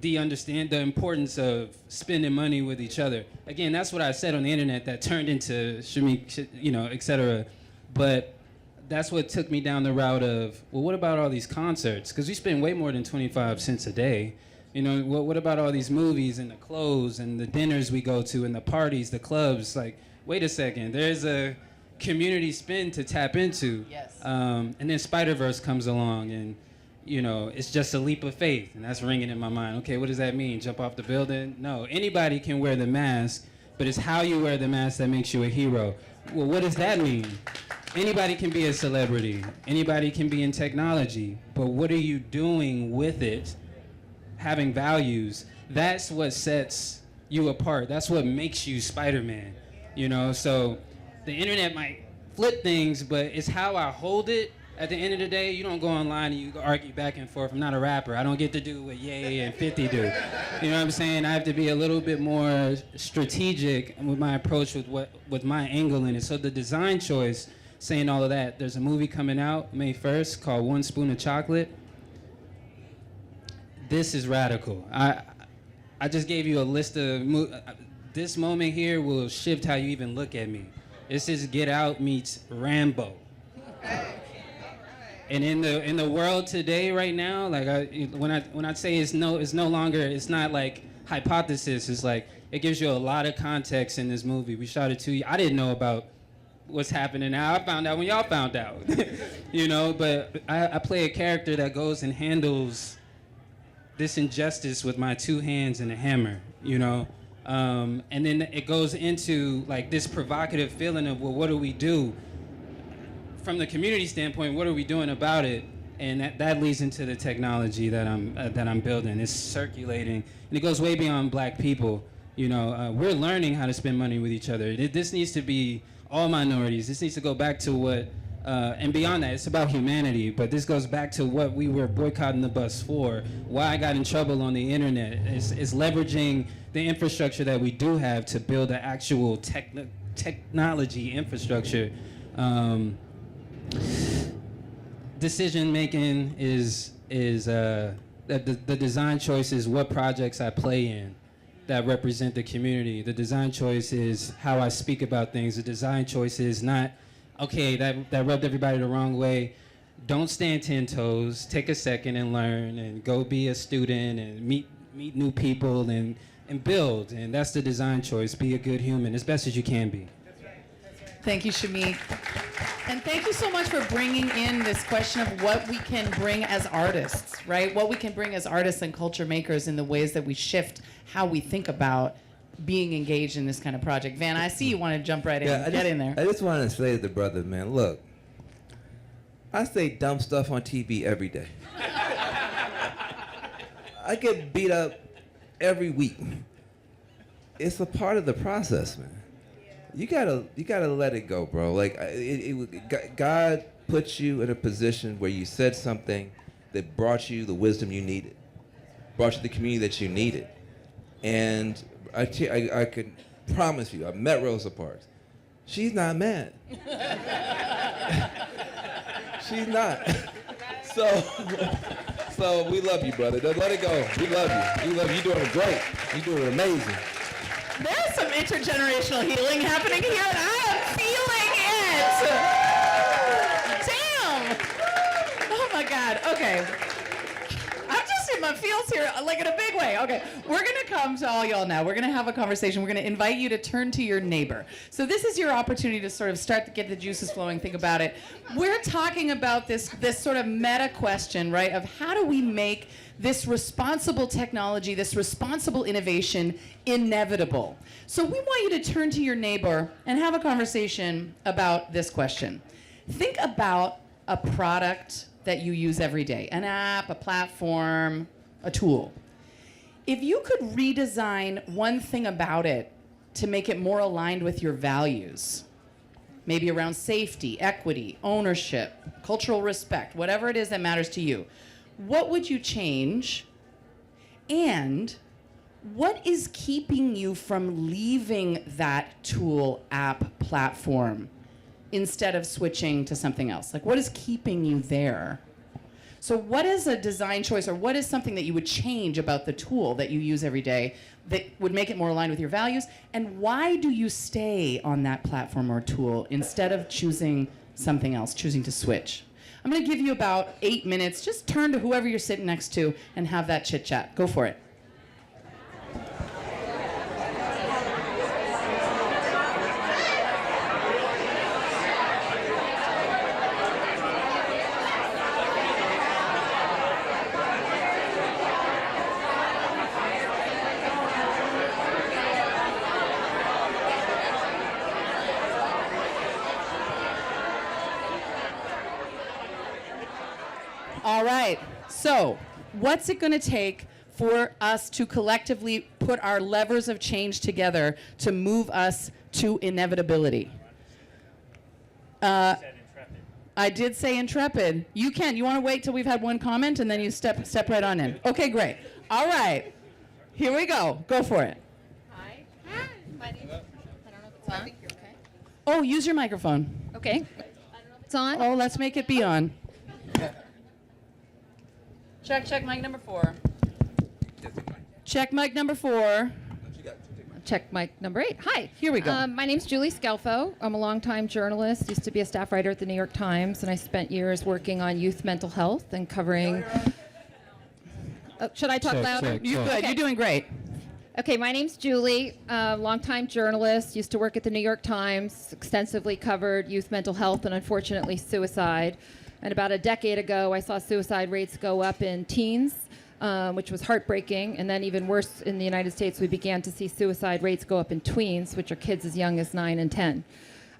the importance of spending money with each other. Again, that's what I said on the internet that turned into Shameik, you know, et cetera. But that's what took me down the route of, well, what about all these concerts? Because we spend way more than 25 cents a day. You know, what about all these movies and the clothes and the dinners we go to and the parties, the clubs? Like, wait a second, there's a community spin to tap into. Yes. And then Spider-Verse comes along, and you know, it's just a leap of faith, and that's ringing in my mind. Okay, what does that mean? Jump off the building? No, anybody can wear the mask, but it's how you wear the mask that makes you a hero. Well, what does that mean? Anybody can be a celebrity. Anybody can be in technology, but what are you doing with it? Having values, that's what sets you apart. That's what makes you Spider-Man, you know? So the internet might flip things, but it's how I hold it. At the end of the day, you don't go online and you argue back and forth. I'm not a rapper. I don't get to do what Ye and 50 do. You know what I'm saying? I have to be a little bit more strategic with my approach with my angle in it. So the design choice, saying all of that, there's a movie coming out May 1st called One Spoon of Chocolate. This is radical. I just gave you a list of this moment here will shift how you even look at me. This is Get Out meets Rambo. And in the world today, right now, like when I say it's no longer, it's not like hypothesis. It's like it gives you a lot of context in this movie. We shot it 2 years. I didn't know about what's happening now. I found out when y'all found out, you know. But I play a character that goes and handles this injustice with my two hands and a hammer, you know. And then it goes into like this provocative feeling of, well, what do we do? From the community standpoint, what are we doing about it? And that leads into the technology that I'm building. It's circulating, and it goes way beyond black people. You know, we're learning how to spend money with each other. This needs to be all minorities. This needs to go back to what, and beyond that, it's about humanity. But this goes back to what we were boycotting the bus for. Why I got in trouble on the internet is leveraging the infrastructure that we do have to build an actual technology infrastructure. Decision making is the design choice is what projects I play in that represent the community. The design choice is how I speak about things. The design choice is not, okay, that rubbed everybody the wrong way. Don't stand 10 toes. Take a second and learn, and go be a student and meet new people and build. And that's the design choice. Be a good human as best as you can be. Thank you, Shameik. And thank you so much for bringing in this question of what we can bring as artists, right? What we can bring as artists and culture makers in the ways that we shift how we think about being engaged in this kind of project. Van, I see you want to jump right in. Get in there. I just wanted to say to the brother, man, look, I say dumb stuff on TV every day. I get beat up every week. It's a part of the process, man. You gotta let it go, bro. Like God put you in a position where you said something that brought you the wisdom you needed, brought you the community that you needed, and I can promise you, I met Rosa Parks. She's not mad. She's not. So we love you, brother. Don't let it go. We love you. We love you. You're doing great. You're doing amazing. There's some intergenerational healing happening here, and I am feeling it. Damn. Oh my God. Okay. I'm just in my feels here, like in a big way. Okay, we're gonna come to all y'all now. We're gonna have a conversation. We're gonna invite you to turn to your neighbor. So this is your opportunity to sort of start to get the juices flowing. Think about it. We're talking about this sort of meta question, right? Of how do we make this responsible technology, this responsible innovation inevitable? So we want you to turn to your neighbor and have a conversation about this question. Think about a product that you use every day, an app, a platform, a tool. If you could redesign one thing about it to make it more aligned with your values, maybe around safety, equity, ownership, cultural respect, whatever it is that matters to you, what would you change? And what is keeping you from leaving that tool, app, platform instead of switching to something else? Like, what is keeping you there? So what is a design choice, or what is something that you would change about the tool that you use every day that would make it more aligned with your values? And why do you stay on that platform or tool instead of choosing something else, choosing to switch? I'm going to give you about 8 minutes. Just turn to whoever you're sitting next to and have that chit chat. Go for it. All right, so what's it going to take for us to collectively put our levers of change together to move us to inevitability? I did say intrepid. You can. You want to wait till we've had one comment and then you step right on in? Okay, great. All right, here we go. Go for it. Hi. My name, I don't know if it's on. Okay. Oh, use your microphone. Okay. I don't know if it's on. Oh, let's make it be on. Check mic number 4. Check mic number 4. Check mic number 8. Hi. Here we go. My name's Julie Scalfo. I'm a longtime journalist. Used to be a staff writer at the New York Times, and I spent years working on youth mental health and covering. Should I talk louder? You're good. Okay. You're doing great. Okay, my name's Julie, longtime journalist, used to work at the New York Times, extensively covered youth mental health and unfortunately suicide. And about a decade ago, I saw suicide rates go up in teens, which was heartbreaking. And then even worse, in the United States, we began to see suicide rates go up in tweens, which are kids as young as 9 and 10.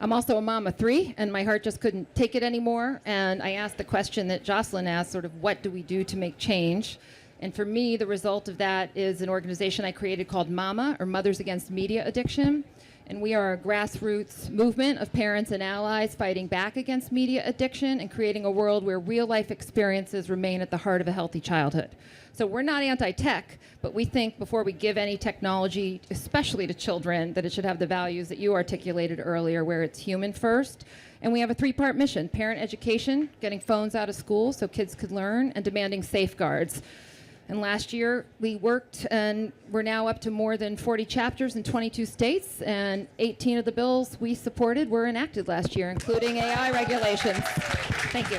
I'm also a mom of 3, and my heart just couldn't take it anymore. And I asked the question that Jocelyn asked, sort of, what do we do to make change? And for me, the result of that is an organization I created called MAMA, or Mothers Against Media Addiction. And we are a grassroots movement of parents and allies fighting back against media addiction and creating a world where real-life experiences remain at the heart of a healthy childhood. So we're not anti-tech, but we think before we give any technology, especially to children, that it should have the values that you articulated earlier, where it's human first. And we have a 3-part mission: parent education, getting phones out of school so kids could learn, and demanding safeguards. And last year, we worked, and we're now up to more than 40 chapters in 22 states, and 18 of the bills we supported were enacted last year, including AI regulations. Thank you.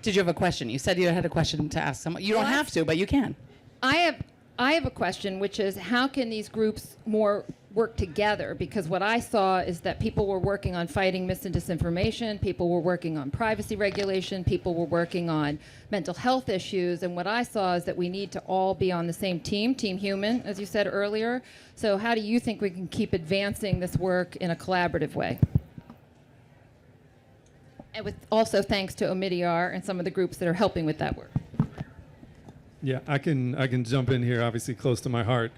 Did you have a question? You said you had a question to ask someone. You don't have to, but you can. I have a question, which is, how can these groups more work together? Because what I saw is that people were working on fighting mis and disinformation, people were working on privacy regulation, people were working on mental health issues, and what I saw is that we need to all be on the same team, Team Human, as you said earlier. So how do you think we can keep advancing this work in a collaborative way? And with also thanks to Omidyar and some of the groups that are helping with that work. Yeah, I can jump in here, obviously close to my heart.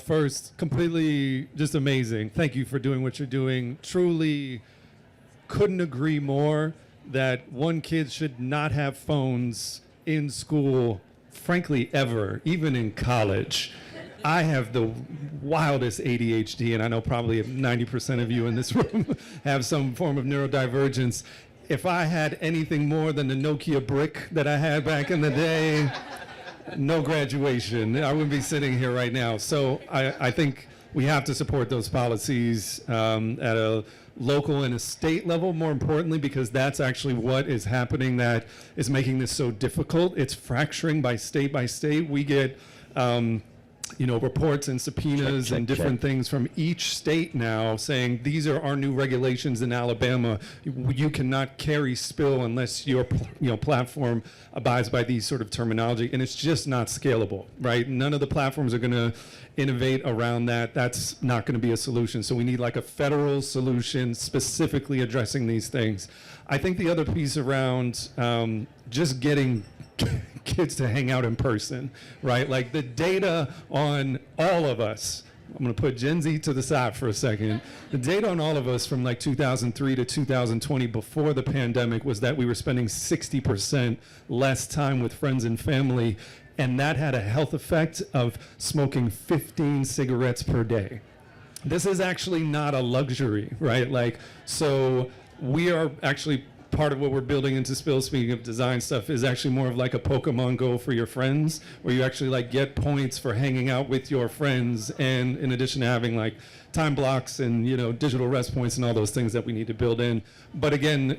First, completely just amazing. Thank you for doing what you're doing. Truly couldn't agree more that one kid should not have phones in school, frankly, ever, even in college. I have the wildest ADHD, and I know probably 90% of you in this room have some form of neurodivergence. If I had anything more than the Nokia brick that I had back in the day, no graduation. I wouldn't be sitting here right now. So I think we have to support those policies at a local and a state level, more importantly, because that's actually what is happening that is making this so difficult. It's fracturing by state by state. We get reports and subpoenas and different things from each state now saying these are our new regulations in Alabama. You cannot carry spill unless your platform abides by these sort of terminology, and it's just not scalable, right? None of the platforms are going to innovate around that. That's not going to be a solution. So we need like a federal solution specifically addressing these things. I think the other piece around just getting kids to hang out in person, right? Like the data on all of us, I'm going to put Gen Z to the side for a second. The data on all of us from like 2003 to 2020 before the pandemic was that we were spending 60% less time with friends and family, and that had a health effect of smoking 15 cigarettes per day. This is actually not a luxury, right? Like, so we are actually part of what we're building into Spill, speaking of design stuff, is actually more of like a Pokemon Go for your friends, where you actually like get points for hanging out with your friends, and in addition to having like time blocks and digital rest points and all those things that we need to build in. But again,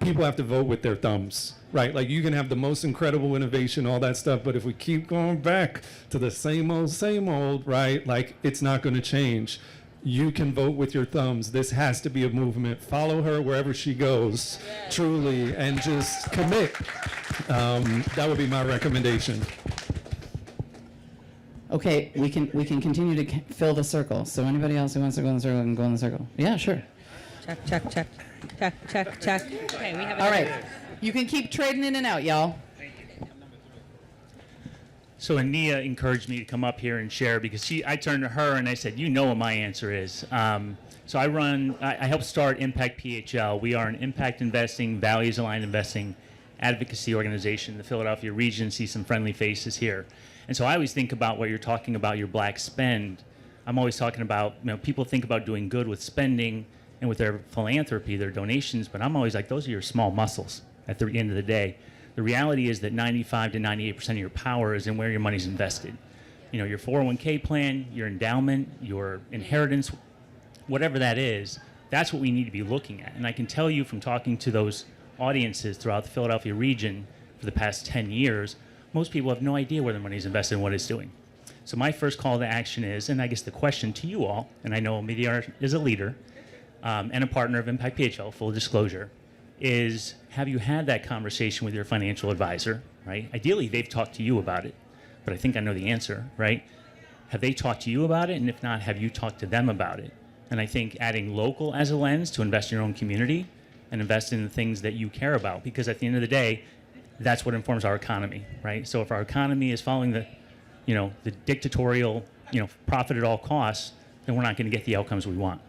people have to vote with their thumbs, right? Like you can have the most incredible innovation, all that stuff, but if we keep going back to the same old, right? Like it's not going to change. You can vote with your thumbs. This has to be a movement. Follow her wherever she goes, truly, and just commit. That would be my recommendation. Okay, we can continue to fill the circle. So anybody else who wants to go in the circle can go in the circle. Yeah, sure. Check. Okay, we have All right, you can keep trading in and out, y'all. So Ania encouraged me to come up here and share because I turned to her and I said, you know what my answer is. So I helped start Impact PHL. We are an impact investing, values aligned investing advocacy organization in the Philadelphia region. See some friendly faces here. And so I always think about what you're talking about, your black spend. I'm always talking about, people think about doing good with spending and with their philanthropy, their donations, but I'm always like, those are your small muscles at the end of the day. The reality is that 95 to 98% of your power is in where your money's invested. Your 401k plan, your endowment, your inheritance, whatever that is, that's what we need to be looking at. And I can tell you from talking to those audiences throughout the Philadelphia region for the past 10 years, most people have no idea where their money is invested and what it's doing. So my first call to action is, and I guess the question to you all, and I know Omidyar is a leader and a partner of Impact PHL, full disclosure, is have you had that conversation with your financial advisor, right? Ideally, they've talked to you about it, but I think I know the answer, right? Have they talked to you about it? And if not, have you talked to them about it? And I think adding local as a lens to invest in your own community and invest in the things that you care about, because at the end of the day, that's what informs our economy, right? So if our economy is following the dictatorial, profit at all costs, then we're not going to get the outcomes we want.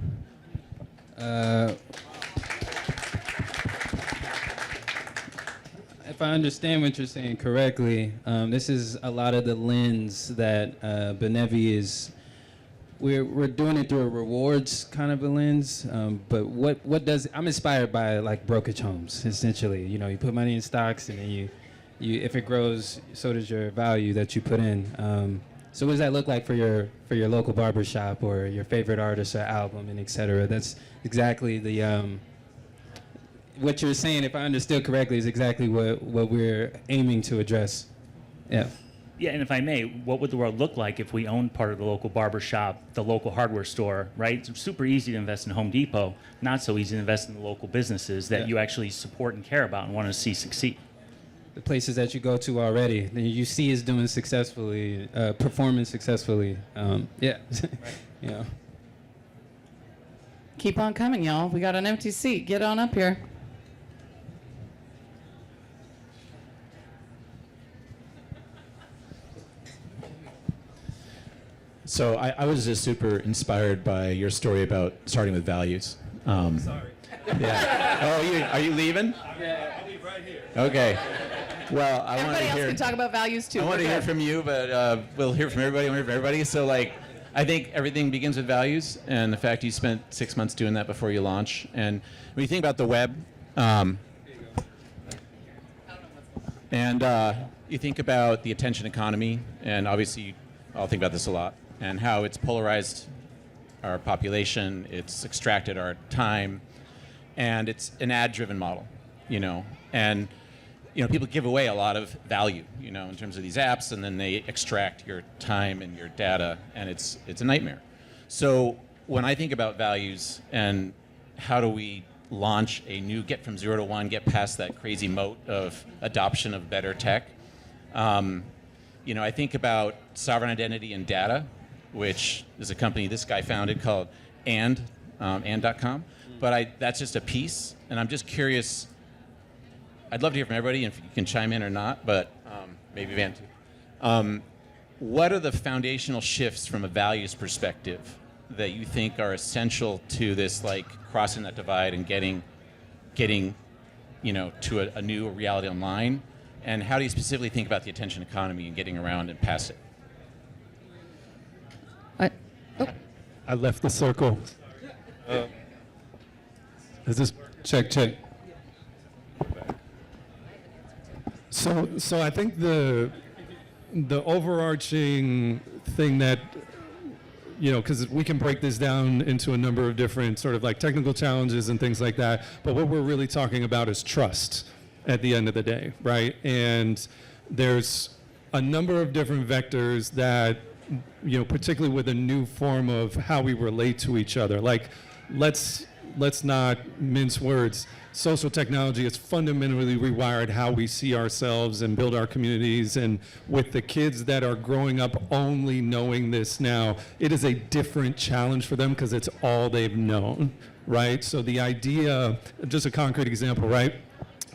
If I understand what you're saying correctly, this is a lot of the lens that Benevi is. We're doing it through a rewards kind of a lens, but what does I'm inspired by like brokerage homes essentially. You put money in stocks and then you if it grows, so does your value that you put in. So what does that look like for your local barbershop or your favorite artist or album and et cetera? That's exactly the what you're saying, if I understood correctly, is exactly what we're aiming to address. Yeah. Yeah, and if I may, what would the world look like if we owned part of the local barber shop, the local hardware store, right? It's super easy to invest in Home Depot, not so easy to invest in the local businesses that you actually support and care about and want to see succeed. The places that you go to already, that you see is doing successfully, performing successfully. Yeah. Right. Keep on coming, y'all. We got an empty seat. Get on up here. So I was just super inspired by your story about starting with values. Sorry. Yeah. Oh, are you leaving? Yeah, I'll be right here. Okay. Well, I want Everybody to else hear. can talk about values too. I want We're to hear good. from you, but we'll hear from everybody. I want to hear from everybody. So, like, I think everything begins with values, and the fact you spent 6 months doing that before you launch. And when you think about the web, and you think about the attention economy, and obviously, I'll think about this a lot, and how it's polarized our population, it's extracted our time, and it's an ad-driven model, you know, and people give away a lot of value, in terms of these apps, and then they extract your time and your data, and it's a nightmare. So when I think about values and how do we launch a new, get from 0 to 1, get past that crazy moat of adoption of better tech, I think about sovereign identity and data, which is a company this guy founded called and.com. But that's just a piece, and I'm just curious. I'd love to hear from everybody, if you can chime in or not, but maybe Van too. What are the foundational shifts from a values perspective that you think are essential to this, like, crossing that divide and getting to a new reality online? And how do you specifically think about the attention economy and getting around and past it? I left the circle. Is this check? So I think the overarching thing that, because we can break this down into a number of different sort of like technical challenges and things like that, but what we're really talking about is trust at the end of the day, right? And there's a number of different vectors that, particularly with a new form of how we relate to each other. Like, let's not mince words. Social technology has fundamentally rewired how we see ourselves and build our communities. And with the kids that are growing up only knowing this now, it is a different challenge for them because it's all they've known, right? So the idea, just a concrete example, right?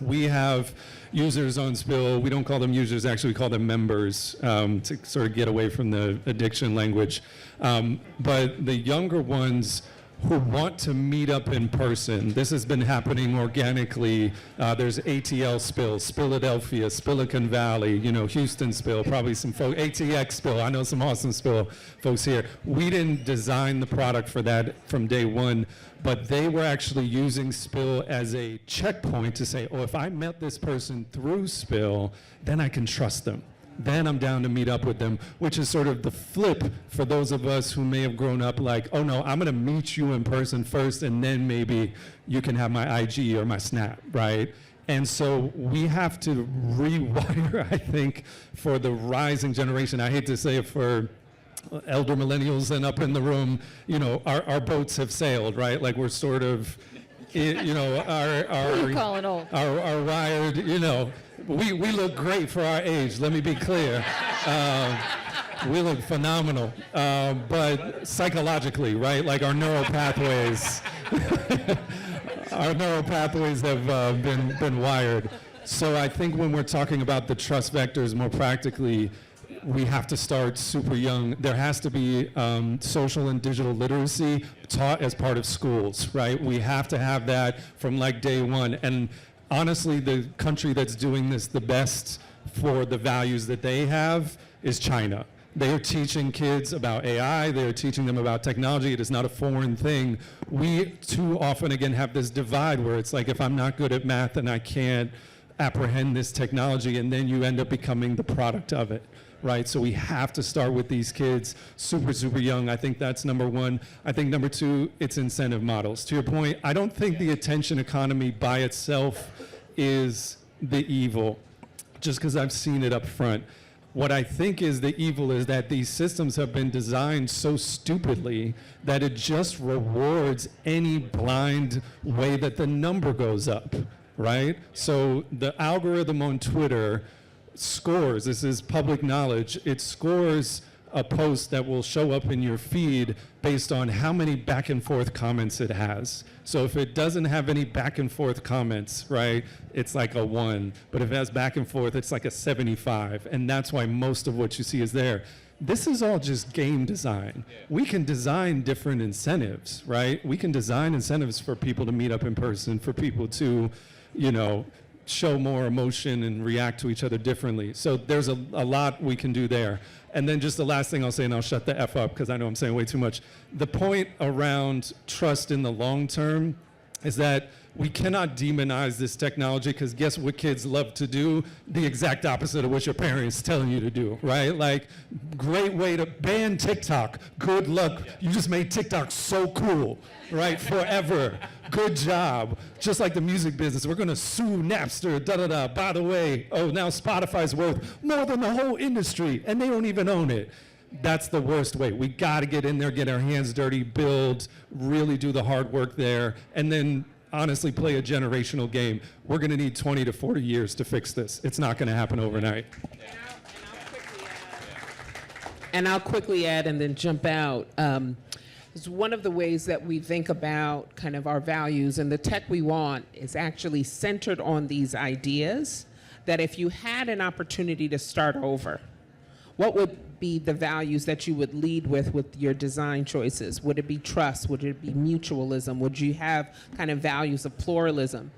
We have users on Spill. We don't call them users, actually we call them members, to sort of get away from the addiction language. But the younger ones who want to meet up in person. This has been happening organically. There's ATL Spill, Philadelphia, Silicon Valley, Houston Spill, probably some folks, ATX Spill. I know some Austin Spill folks here. We didn't design the product for that from day one, but they were actually using Spill as a checkpoint to say, if I met this person through Spill, then I can trust them. Then I'm down to meet up with them, which is sort of the flip for those of us who may have grown up like, oh no, I'm gonna meet you in person first, and then maybe you can have my IG or my Snap, right? And so we have to rewire, I think, for the rising generation. I hate to say it for elder millennials and up in the room, our boats have sailed, right? Like we're sort of, You call it old. are wired, we look great for our age, let me be clear. We look phenomenal. But psychologically, right, like our neural pathways, have been wired. So I think when we're talking about the trust vectors more practically, we have to start super young. There has to be social and digital literacy taught as part of schools, right? We have to have that from like day one. And honestly, the country that's doing this the best for the values that they have is China. They are teaching kids about AI. They are teaching them about technology. It is not a foreign thing. We too often, again, have this divide where it's like, if I'm not good at math and I can't apprehend this technology, and then you end up becoming the product of it, right? So we have to start with these kids super, super young. I think that's number one. I think number two, it's incentive models. To your point, I don't think the attention economy by itself is the evil, just because I've seen it up front. What I think is the evil is that these systems have been designed so stupidly that it just rewards any blind way that the number goes up, right? So the algorithm on Twitter scores, this is public knowledge, it scores a post that will show up in your feed based on how many back and forth comments it has. So if it doesn't have any back and forth comments, right, it's like a 1. But if it has back and forth, it's like a 75. And that's why most of what you see is there. This is all just game design. We can design different incentives, right? We can design incentives for people to meet up in person, for people to, show more emotion and react to each other differently. So there's a lot we can do there. And then just the last thing I'll say, and I'll shut the F up because I know I'm saying way too much. The point around trust in the long term is that we cannot demonize this technology, because guess what kids love to do? The exact opposite of what your parents telling you to do, right? Like, great way to ban TikTok. Good luck. You just made TikTok so cool, right? Forever. Good job. Just like the music business, we're gonna sue Napster, da-da-da. By the way, oh, now Spotify's worth more than the whole industry, and they don't even own it. That's the worst way. We gotta get in there, get our hands dirty, build, really do the hard work there, and then honestly play a generational game. We're gonna need 20 to 40 years to fix this. It's not gonna happen overnight. And I'll quickly add and then jump out. Is one of the ways that we think about kind of our values and the tech we want is actually centered on these ideas that if you had an opportunity to start over, what would be the values that you would lead with your design choices? Would it be trust? Would it be mutualism? Would you have kind of values of pluralism?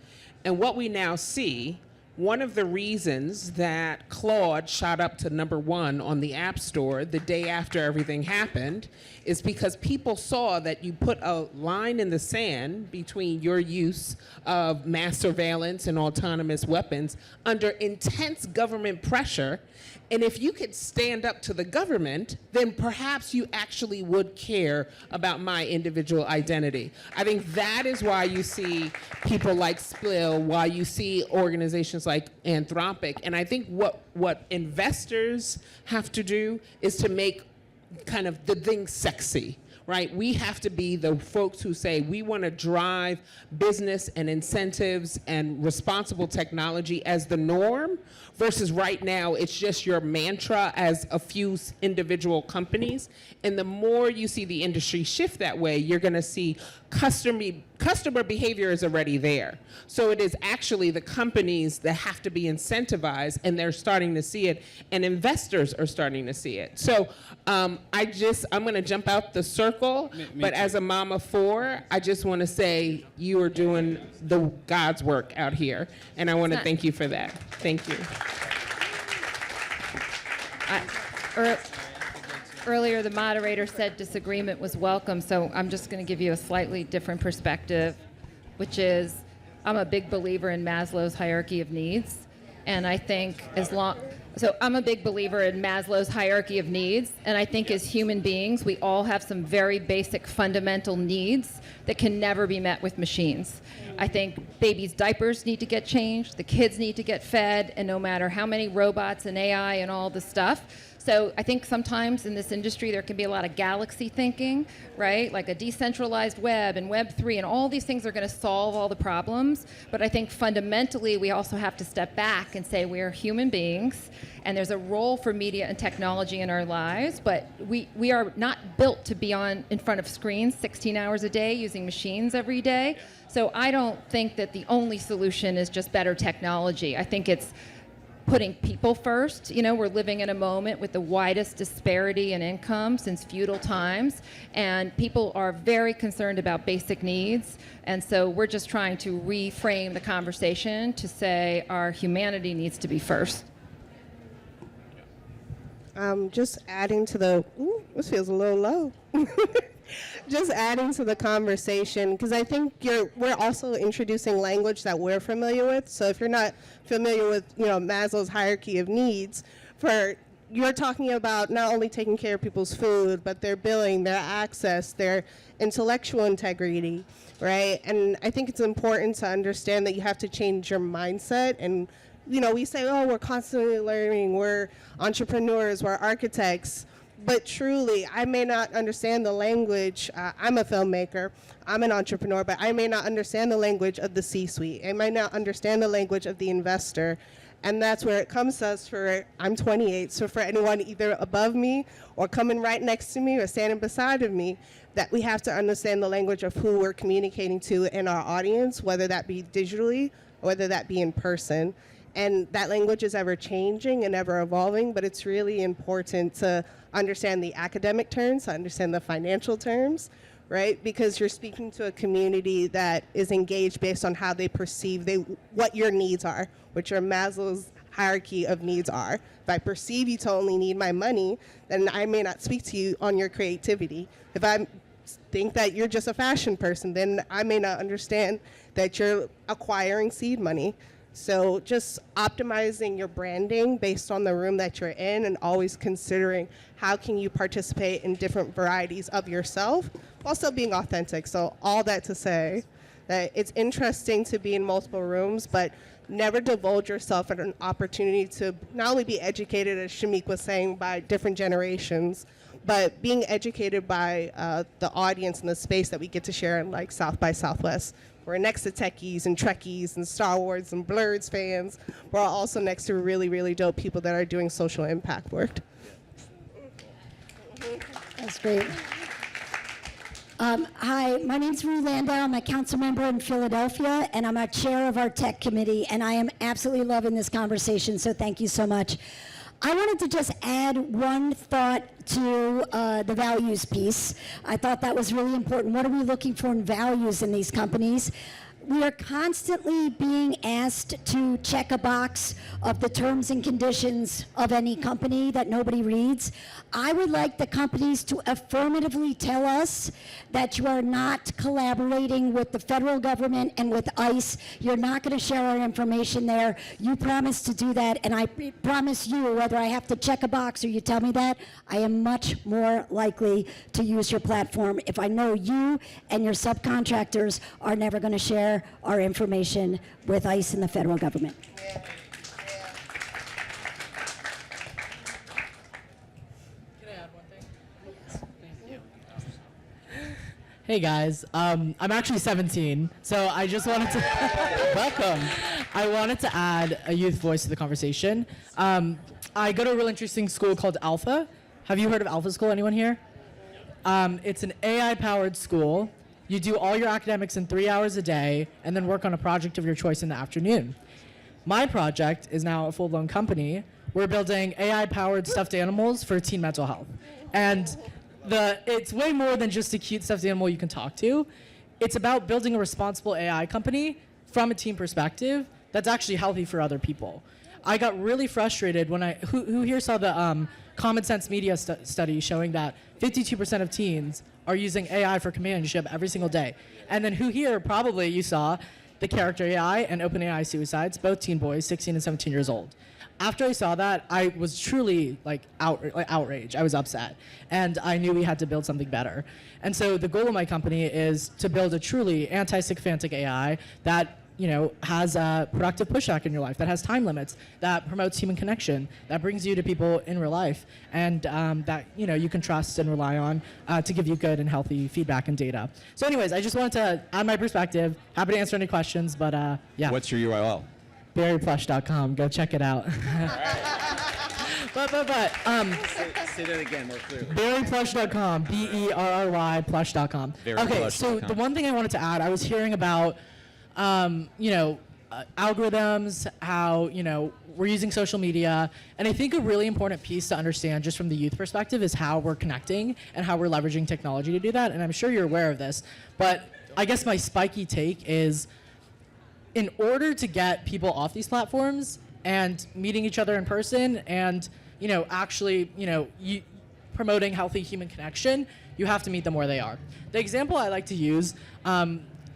And what we now see, one of the reasons that Claude shot up to #1 on the App Store the day after everything happened is because people saw that you put a line in the sand between your use of mass surveillance and autonomous weapons under intense government pressure. And if you could stand up to the government, then perhaps you actually would care about my individual identity. I think that is why you see people like Spill, why you see organizations like Anthropic. And I think what investors have to do is to make kind of the thing sexy, right? We have to be the folks who say we want to drive business and incentives and responsible technology as the norm, versus right now it's just your mantra as a few individual companies. And the more you see the industry shift that way, you're going to see customer behavior is already there. So it is actually the companies that have to be incentivized, and they're starting to see it, and investors are starting to see it. So I'm going to jump out the circle, but as a mom of 4, I just want to say you are doing the God's work out here, and I want to thank you for that. Thank you. Earlier, the moderator said disagreement was welcome, so I'm just going to give you a slightly different perspective, which is I'm a big believer in Maslow's hierarchy of needs, and I think I'm a big believer in Maslow's hierarchy of needs, and I think as human beings, we all have some very basic fundamental needs that can never be met with machines. I think babies' diapers need to get changed, the kids need to get fed, and no matter how many robots and AI and all this stuff. So I think sometimes in this industry there can be a lot of galaxy thinking, right? Like a decentralized web and Web3 and all these things are going to solve all the problems. But I think fundamentally we also have to step back and say we are human beings and there's a role for media and technology in our lives, but we are not built to be in front of screens 16 hours a day using machines every day. So I don't think that the only solution is just better technology. I think it's putting people first. You know, we're living in a moment with the widest disparity in income since feudal times, and people are very concerned about basic needs. And so we're just trying to reframe the conversation to say our humanity needs to be first. Just adding to this feels a little low. Just adding to the conversation, because I think we're also introducing language that we're familiar with. So if you're not familiar with, Maslow's hierarchy of needs, you're talking about not only taking care of people's food, but their billing, their access, their intellectual integrity, right? And I think it's important to understand that you have to change your mindset. And we say, oh, we're constantly learning, we're entrepreneurs, we're architects. But truly, I may not understand the language. I'm a filmmaker, I'm an entrepreneur, but I may not understand the language of the C-suite. I might not understand the language of the investor. And that's where it comes to us I'm 28, so for anyone either above me or coming right next to me or standing beside of me, that we have to understand the language of who we're communicating to in our audience, whether that be digitally or whether that be in person. And that language is ever changing and ever evolving, but it's really important to understand the academic terms, to understand the financial terms, right? Because you're speaking to a community that is engaged based on how they perceive what your needs are, which your Maslow's hierarchy of needs are. If I perceive you to only need my money, then I may not speak to you on your creativity. If I think that you're just a fashion person, then I may not understand that you're acquiring seed money. So just optimizing your branding based on the room that you're in, and always considering how can you participate in different varieties of yourself while still being authentic. So all that to say that it's interesting to be in multiple rooms, but never divulge yourself at an opportunity to not only be educated, as Shameik was saying, by different generations, but being educated by the audience and the space that we get to share in, like South by Southwest. We're next to techies and Trekkies and Star Wars and Blurs fans. We're also next to really, really dope people that are doing social impact work. That's great. Hi, my name's Rue Landau. I'm a council member in Philadelphia, and I'm a chair of our tech committee, and I am absolutely loving this conversation, so thank you so much. I wanted to just add one thought to the values piece. I thought that was really important. What are we looking for in values in these companies? We are constantly being asked to check a box of the terms and conditions of any company that nobody reads. I would like the companies to affirmatively tell us that you are not collaborating with the federal government and with ICE. You're not going to share our information there. You promise to do that, and I promise you, whether I have to check a box or you tell me that, I am much more likely to use your platform if I know you and your subcontractors are never going to share our information with ICE and the federal government. Hey guys, I'm actually 17, so I just wanted to welcome. I wanted to add a youth voice to the conversation. I go to a real interesting school called Alpha. Have you heard of Alpha School? Anyone here? It's an AI-powered school. You do all your academics in 3 hours a day, and then work on a project of your choice in the afternoon. My project is now a full-blown company. We're building AI-powered stuffed animals for teen mental health, and it's way more than just a cute stuffed animal you can talk to. It's about building a responsible AI company from a team perspective that's actually healthy for other people. I got really frustrated when who here saw the Common Sense Media study showing that 52% of teens are using AI for companionship every single day. And then who here, probably you saw the character AI and OpenAI suicides, both teen boys, 16 and 17 years old. After I saw that, I was truly outraged. I was upset. And I knew we had to build something better. And so the goal of my company is to build a truly anti-sycophantic AI that has a productive pushback in your life, that has time limits, that promotes human connection, that brings you to people in real life, and that you can trust and rely on to give you good and healthy feedback and data. So anyways, I just wanted to add my perspective. Happy to answer any questions, but yeah. What's your URL? berryplush.com. Go check it out. But Say that again more clearly. berryplush.com, BERRY plush.com. Okay, so the one thing I wanted to add, I was hearing about algorithms, how we're using social media, and I think a really important piece to understand just from the youth perspective is how we're connecting and how we're leveraging technology to do that. And I'm sure you're aware of this, but I guess my spiky take is, in order to get people off these platforms and meeting each other in person and actually promoting healthy human connection, you have to meet them where they are. The example I like to use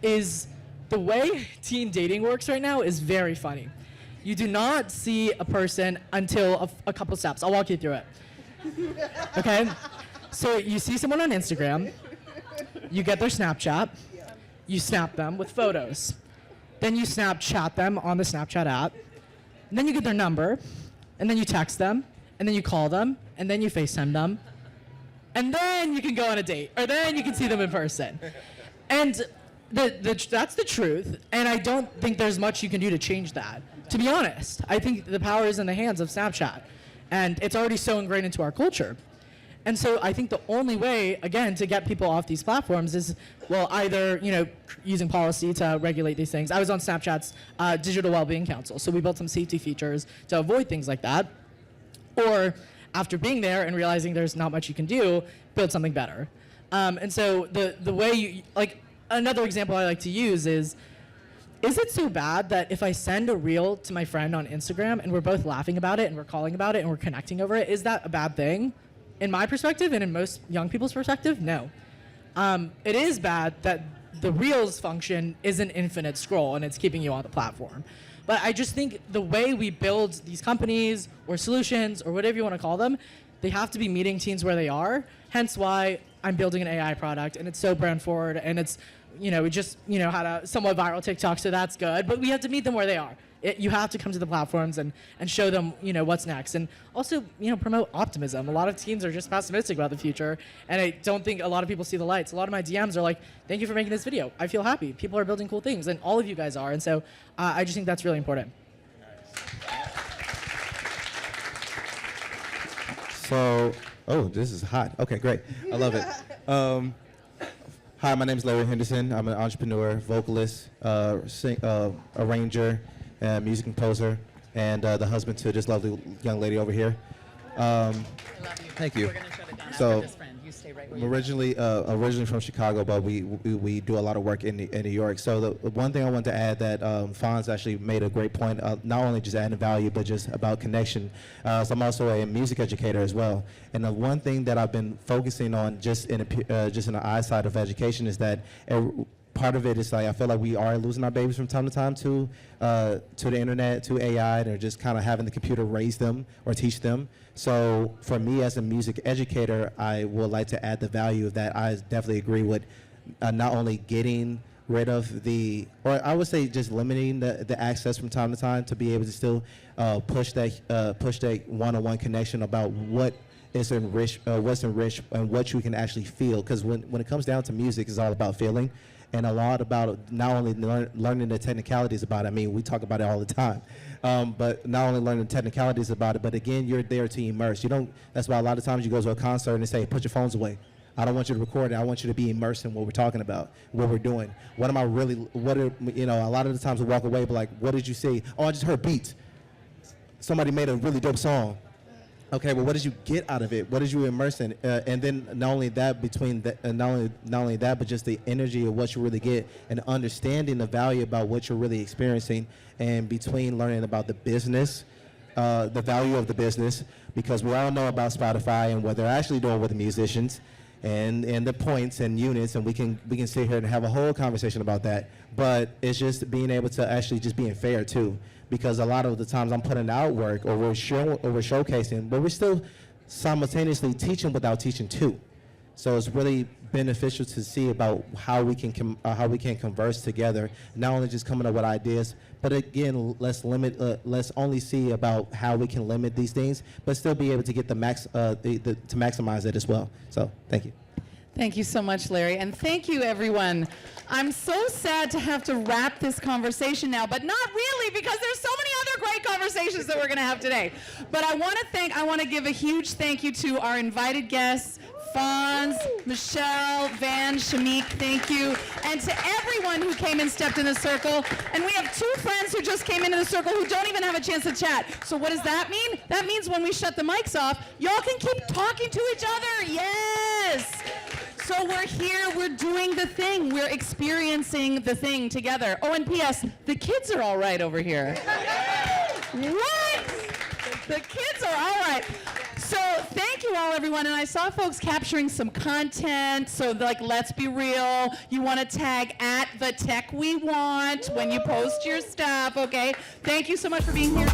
is the way teen dating works right now is very funny. You do not see a person until a couple steps. I'll walk you through it. Okay? So you see someone on Instagram, you get their Snapchat, you snap them with photos. Then you Snapchat them on the Snapchat app. And then you get their number, and then you text them, and then you call them, and then you FaceTime them. And then you can go on a date, or then you can see them in person. And that's the truth, and I don't think there's much you can do to change that. To be honest, I think the power is in the hands of Snapchat, and it's already so ingrained into our culture. And so I think the only way, again, to get people off these platforms is, well, either using policy to regulate these things. I was on Snapchat's Digital Wellbeing Council, so we built some safety features to avoid things like that. Or after being there and realizing there's not much you can do, build something better. And so the way you, like, another example I like to use is it so bad that if I send a reel to my friend on Instagram and we're both laughing about it and we're calling about it and we're connecting over it, is that a bad thing? In my perspective and in most young people's perspective, no. It is bad that the reels function is an infinite scroll and it's keeping you on the platform. But I just think the way we build these companies or solutions or whatever you want to call them, they have to be meeting teens where they are. Hence why I'm building an AI product and it's so brand forward and it's, we just, had a somewhat viral TikTok, so that's good. But we have to meet them where they are. You have to come to the platforms and show them, what's next. And also, promote optimism. A lot of teens are just pessimistic about the future. And I don't think a lot of people see the lights. A lot of my DMs are like, thank you for making this video. I feel happy. People are building cool things. And all of you guys are. And so I just think that's really important. So, this is hot. Okay, great. I love it. Hi, my name is Larry Henderson. I'm an entrepreneur, vocalist, arranger, music composer, and the husband to this lovely young lady over here. I love you. Thank you. We're going to shut it down So, after this, friend. You stay right where I'm you are. originally from Chicago, but we do a lot of work in New York. So the one thing I want to add that Phonz actually made a great point, not only just adding value, but just about connection. So I'm also a music educator as well. And the one thing that I've been focusing on just in the eye side of education is that part of it is like I feel like we are losing our babies from time to time to the internet, to AI, and just kind of having the computer raise them or teach them. So for me as a music educator, I would like to add the value of that. I definitely agree with not only getting rid of or I would say just limiting the access from time to time to be able to still push that one-on-one connection about what is enriched, what's enriched, and what you can actually feel. Because when it comes down to music, it's all about feeling. And a lot about not only learning the technicalities about it. I mean, we talk about it all the time, but not only learning the technicalities about it, but again, you're there to immerse. That's why a lot of times you go to a concert and they say, put your phones away. I don't want you to record it. I want you to be immersed in what we're talking about, what we're doing. A lot of the times we walk away, but like, what did you see? Oh, I just heard beats. Somebody made a really dope song. Okay, well, what did you get out of it? What did you immerse in? And then not only that, not only that, but just the energy of what you really get and understanding the value about what you're really experiencing, and between learning about the business, the value of the business, because we all know about Spotify and what they're actually doing with the musicians, and the points and units, and we can sit here and have a whole conversation about that. But it's just being able to actually just being fair too. Because a lot of the times I'm putting out work or we're showcasing, but we're still simultaneously teaching without teaching too. So it's really beneficial to see about how we can converse together, not only just coming up with ideas, but again, let's only see about how we can limit these things, but still be able to get to maximize it as well. So thank you. Thank you so much, Larry, and thank you, everyone. I'm so sad to have to wrap this conversation now, but not really, because there's so many other great conversations that we're going to have today. But I want to give a huge thank you to our invited guests, Phonz, Michele, Van, Shameik, thank you, and to everyone who came and stepped in the circle. And we have two friends who just came into the circle who don't even have a chance to chat. So what does that mean? That means when we shut the mics off, y'all can keep talking to each other. Yes! So we're here, we're doing the thing, we're experiencing the thing together. Oh, and P.S., the kids are all right over here. What? The kids are all right. So thank you all, everyone. And I saw folks capturing some content. So like, let's be real. You want to tag @TheTechWeWant when you post your stuff, okay? Thank you so much for being here.